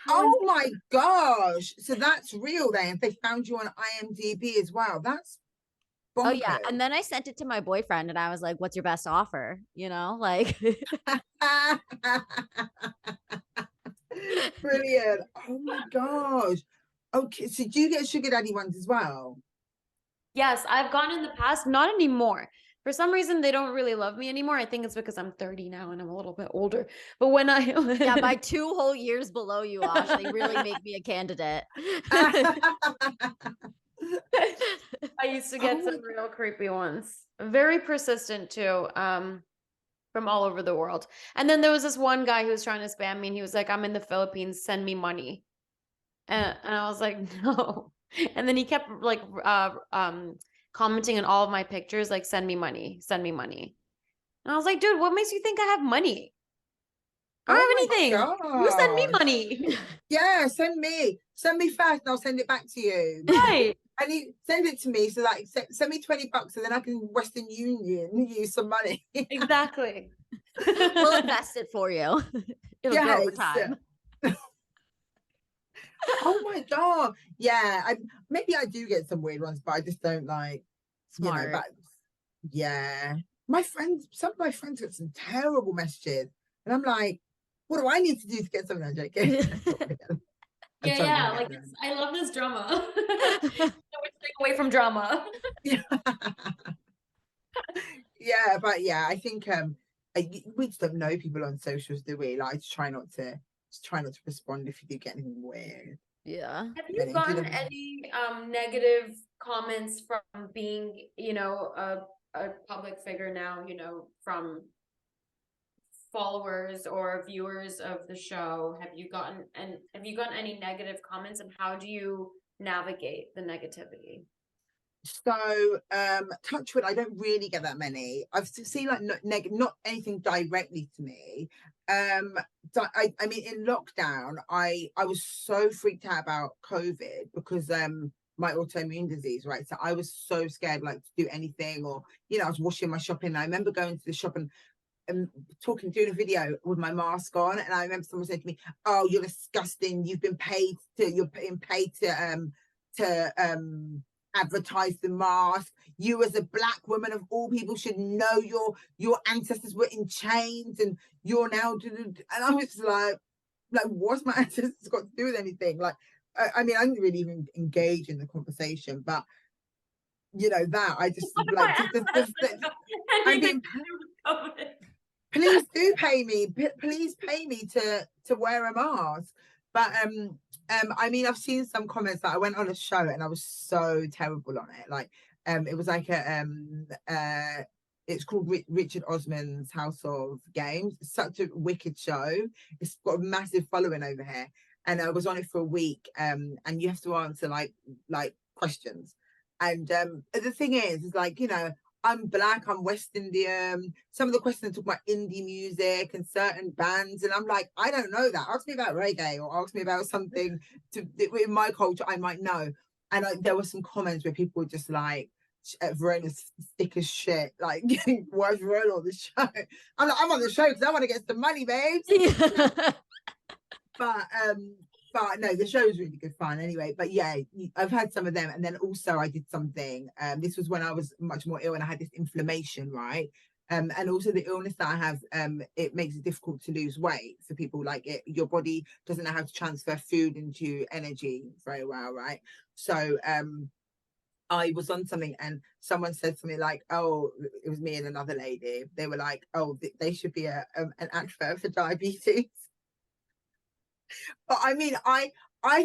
Oh my gosh. So that's real then. They found you on IMDb as well. That's bonkers. Oh yeah. And then I sent it to my boyfriend and I was like, what's your best offer? You know, like brilliant. Oh my gosh. Okay. So do you get sugar daddy ones as well? Yes, I've gone in the past, not anymore. For some reason, they don't really love me anymore. I think it's because I'm 30 now and I'm a little bit older. But when by 2 whole years below you, Ash, they really make me a candidate. I used to get some real creepy ones. Very persistent too, from all over the world. And then there was this one guy who was trying to spam me and he was like, I'm in the Philippines, send me money. And I was like, no. And then he kept like commenting on all of my pictures, like send me money, send me money. And I was like, dude, what makes you think I have money? I don't have anything. You send me money. Yeah, send me first and I'll send it back to you. Right. And you send it to me, so like send me $20 and then I can Western Union use some money. Exactly. We'll invest it for you. It'll grow over time. Oh my God. Yeah. Maybe I do get some weird ones, but I just don't like, Smart. but yeah. Some of my friends get some terrible messages. And I'm like, what do I need to do to get something? I'm joking. Yeah, like I love this drama. We're staying away from drama. Yeah. Yeah, but yeah, I think we just don't know people on socials, do we? Like, just try not to respond if you do get anything weird. Yeah. Have you gotten any negative comments from being, a public figure now, from followers or viewers of the show? Have you gotten any negative comments, and how do you navigate the negativity? So, touch wood, I don't really get that many. I've seen like not anything directly to me. I mean, in lockdown, I was so freaked out about COVID because my autoimmune disease, right? So I was so scared, like, to do anything, or I was washing my shopping. I remember going to the shop and doing a video with my mask on, and I remember someone said to me, "Oh, you're disgusting. You're being paid to advertise the mask. You, as a black woman of all people, should know your ancestors were in chains, and you're now." And I was like, what's my ancestors got to do with anything? Like, I mean, I didn't really even engage in the conversation, but that I just like I'm being. Please do pay me. Please pay me to wear a mask. But I mean, I've seen some comments that I went on a show and I was so terrible on it. Like, it was like it's called Richard Osman's House of Games. It's such a wicked show. It's got a massive following over here, and I was on it for a week. And you have to answer like questions. And the thing is like, I'm black, I'm West Indian. Some of the questions talk about indie music and certain bands, and I'm like, I don't know that. Ask me about reggae, or ask me about something in my culture I might know. And there were some comments where people were just like, Verona's thick as shit. Like, why is Verona on the show? I'm like, I'm on the show because I want to get some money, babes. But no, the show was really good fun anyway. But yeah, I've had some of them. And then also I did something. This was when I was much more ill and I had this inflammation, right? And also the illness that I have, it makes it difficult to lose weight for people. Like, your body doesn't know how to transfer food into energy very well, right? So I was on something and someone said to me like, oh, it was me and another lady. They were like, oh, they should be an advert for diabetes. But I mean, I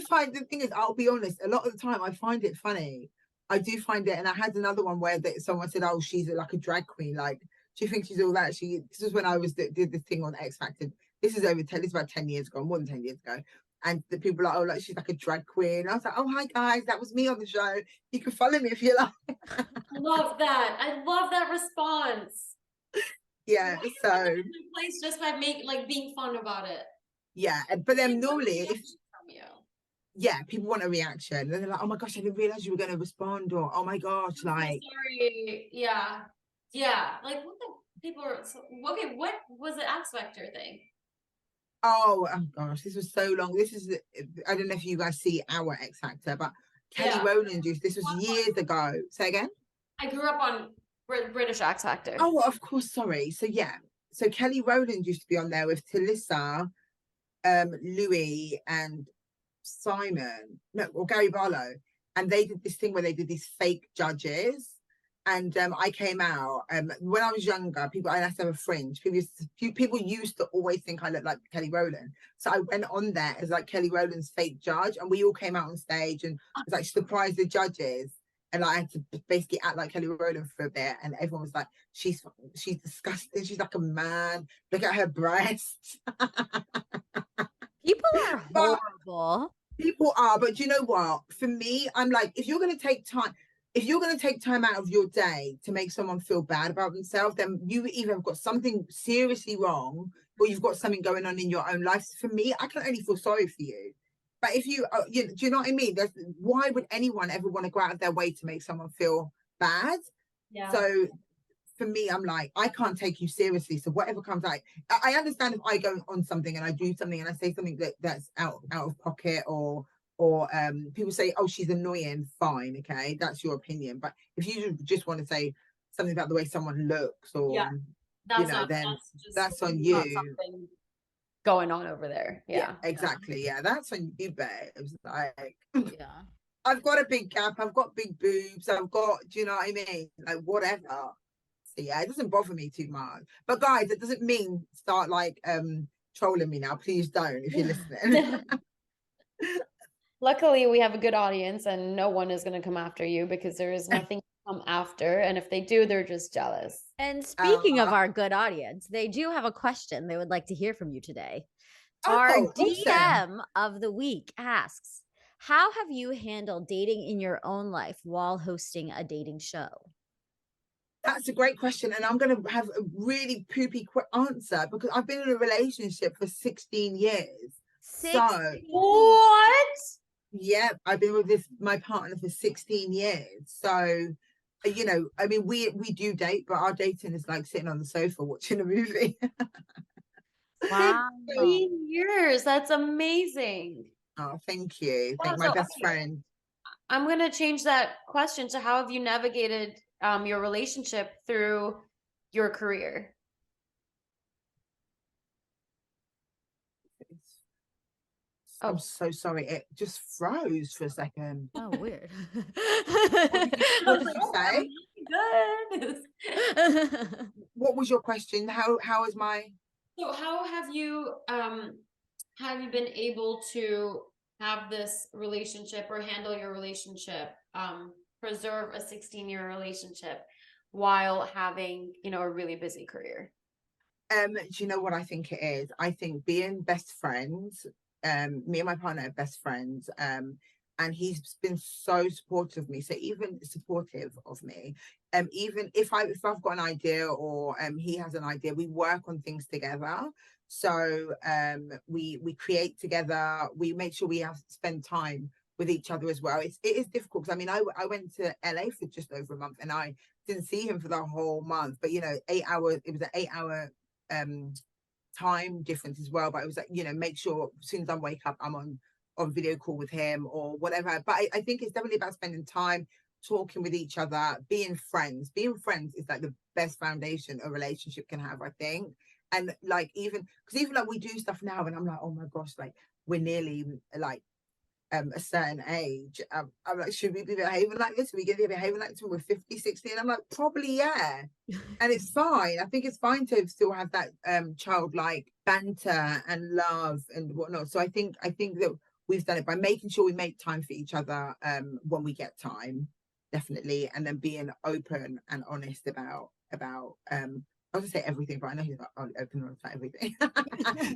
find, the thing is, I'll be honest, a lot of the time I find it funny. I do find it. And I had another one where someone said, oh, she's like a drag queen. Like, do you think she's all that? This was when I did this thing on X Factor. This is about 10 years ago, more than 10 years ago. And the people are like, oh, like, she's like a drag queen. I was like, oh, hi guys, that was me on the show. You can follow me if you like. I love that. I love that response. Yeah, so place just by being fun about it. Yeah, but then normally people want a reaction. And they're like, oh my gosh, I didn't realize you were going to respond, or oh my gosh, like, sorry. Yeah. Like, what the people are okay, what was the X Factor thing? Oh gosh, this was so long. This is, I don't know if you guys see our X Factor, but Kelly Rowland this was years ago. Say again? I grew up on British X Factor. Oh, of course, sorry. So yeah, so Kelly Rowland used to be on there with Talissa, Louis and Simon, or Gary Barlow, and they did this thing where they did these fake judges. And I came out when I was younger. I had to have a fringe. People used to always think I looked like Kelly Rowland, so I went on there as like Kelly Rowland's fake judge, and we all came out on stage and was like surprised the judges, and I had to basically act like Kelly Rowland for a bit, and everyone was like, she's disgusting. She's like a man. Look at her breasts. People are horrible. People are, but do you know what? For me, I'm like, if you're going to take time out of your day to make someone feel bad about themselves, then you either have got something seriously wrong, or you've got something going on in your own life. For me, I can only feel sorry for you. But if do you know what I mean? Why would anyone ever want to go out of their way to make someone feel bad? Yeah. So for me, I'm like, I can't take you seriously. So whatever comes out, I understand if I go on something and I do something and I say something that's out of pocket, or people say, oh, she's annoying, fine, okay, that's your opinion. But if you just want to say something about the way someone looks, or then that's on you. Something going on over there. Yeah, exactly. Yeah, that's on you, babe. It's like, Yeah. I've got a big gap, I've got big boobs, I've got, do you know what I mean? Like, whatever. So yeah, it doesn't bother me too much. But guys, it doesn't mean start like trolling me now. Please don't, if you're listening. Luckily, we have a good audience, and no one is going to come after you because there is nothing to come after. And if they do, they're just jealous. And speaking of our good audience, they do have a question they would like to hear from you today. Our DM awesome. of the week asks, how have you handled dating in your own life while hosting a dating show? That's a great question, and I'm going to have a really poopy quick answer because I've been in a relationship for 16 years. So What? yeah, I've been with my partner for 16 years. So, you know, I mean, we do date, but our dating is like sitting on the sofa watching a movie. Wow. 16 years. That's amazing. Oh, thank you. Thank Wow, my best friend. I'm going to change that question to how have you navigated your relationship through your career? I'm so sorry. It just froze for a second. Oh, weird. What did you say? Good. What was your question? How is my... So how have you been able to have this relationship or handle your relationship, preserve a 16-year relationship while having, a really busy career? Do you know what I think it is? I think being best friends, me and my partner are best friends, and he's been so supportive of me. So even supportive of me, even if I've got an idea, or he has an idea, we work on things together. So we create together. We make sure we have to spend time with each other as well. It is difficult because I mean I went to LA for just over a month and I didn't see him for the whole month. But 8 hours. It was an 8-hour time difference as well. But it was like, make sure as soon as I wake up, I'm on video call with him or whatever. But I think it's definitely about spending time talking with each other, being friends. Being friends is like the best foundation a relationship can have, I think. And like even like we do stuff now and I'm like, oh my gosh, like we're nearly like a certain age. I'm like, should we be behaving like this? Are we going to be behaving like this when we're 50, 60? And I'm like, probably, yeah. And it's fine. I think it's fine to still have that childlike banter and love and whatnot. So I think that we've done it by making sure we make time for each other when we get time, definitely, and then being open and honest about I was gonna say everything, but I know he's not open and honest about everything.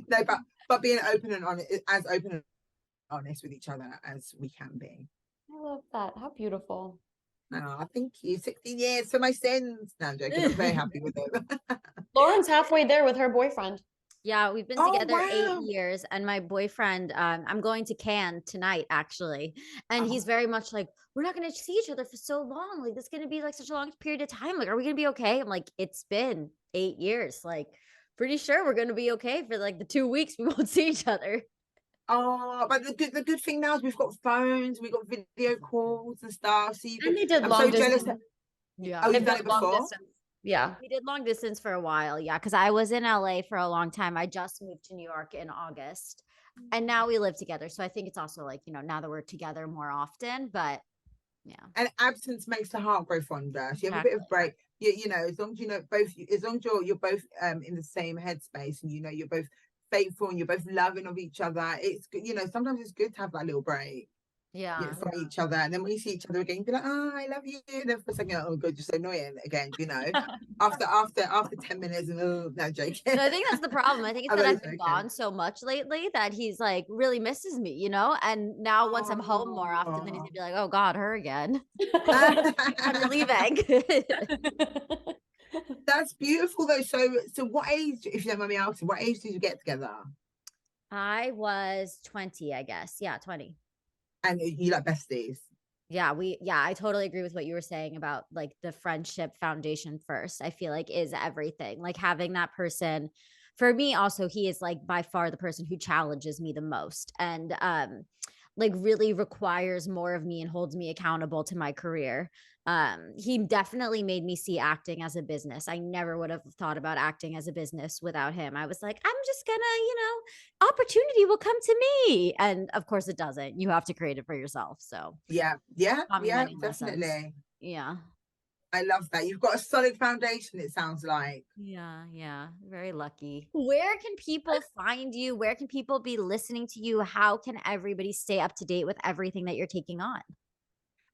No, but being open and honest, as open and honest with each other as we can be. I love that. How beautiful. Oh, thank you. 16 years for my sins. No, I'm joking. I'm very happy with it. Lauren's halfway there with her boyfriend. Yeah, we've been together 8 years, and my boyfriend, I'm going to Cannes tonight, actually. And he's very much like, we're not going to see each other for so long. Like, this is going to be like such a long period of time. Like, are we going to be okay? I'm like, it's been 8 years. Like, pretty sure we're going to be okay for like the 2 weeks we won't see each other. Oh, but the good thing now is we've got phones, we've got video calls and stuff. So you can, they did I'm long so jealous. distance. Yeah. Oh, you've done it before? Yeah. We did long distance for a while. Yeah. Because I was in LA for a long time. I just moved to New York in August. And now we live together. So I think it's also like, now that we're together more often. But yeah. And absence makes the heart grow fonder. So you have a bit of break. As long as as long as you're both in the same headspace and you're both faithful and you're both loving of each other, it's good. Sometimes it's good to have that little break. Yeah. From each other, and then when you see each other again, you be like, oh, I love you. And then for a second, oh god, you're so annoying again. After 10 minutes, and no joking. No, I think that's the problem. I think it's that I've been gone so much lately that he's like really misses me, and now once I'm home more often, then he's gonna be like, oh god, her again. I'm leaving. That's beautiful though. So what age, if you don't mind me asking, what age did you get together? I was 20, I guess. Yeah, 20. And you like besties? Yeah, I totally agree with what you were saying about like the friendship foundation first. I feel like is everything. Like having that person for me also he is like by far the person who challenges me the most and like really requires more of me and holds me accountable to my career. He definitely made me see acting as a business. I never would have thought about acting as a business without him. I was like, I'm just gonna, opportunity will come to me. And of course it doesn't. You have to create it for yourself. So Yeah, taught me many lessons. definitely. Yeah. I love that. You've got a solid foundation, it sounds like. Yeah. Very lucky. Where can people find you? Where can people be listening to you? How can everybody stay up to date with everything that you're taking on?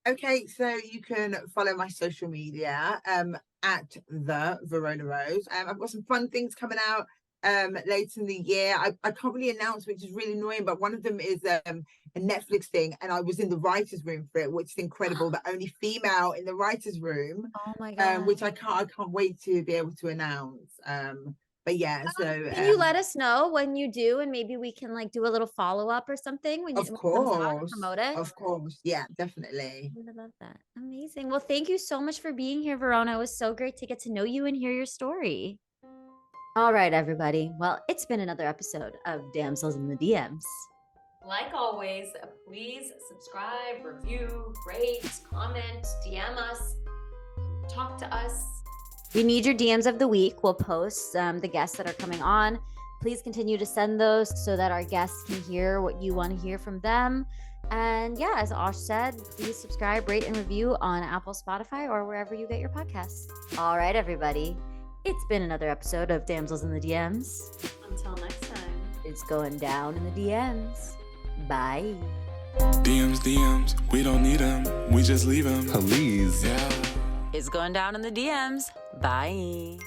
Okay, so you can follow my social media at the Verona Rose. I've got some fun things coming out later in the year. I can't really announce, which is really annoying, but one of them is a Netflix thing, and I was in the writers' room for it, which is incredible. The only female in the writers' room, Oh my God. which I can't wait to be able to announce. But yeah, so Can you let us know when you do, and maybe we can like do a little follow up or something when of it comes out and course, promote it? of course, yeah, definitely. I love that. Amazing. Well, thank you so much for being here, Verona. It was so great to get to know you and hear your story. All right, everybody. Well, it's been another episode of Damsels in the DMs. Like always, please subscribe, review, rate, comment, DM us, talk to us. We need your DMs of the week. We'll post the guests that are coming on. Please continue to send those so that our guests can hear what you want to hear from them. And yeah, as Osh said, please subscribe, rate, and review on Apple, Spotify, or wherever you get your podcasts. All right, everybody. It's been another episode of Damsels in the DMs. Until next time. It's going down in the DMs. Bye. DMs, we don't need them, we just leave them. Please. Yeah. It's going down in the DMs. Bye.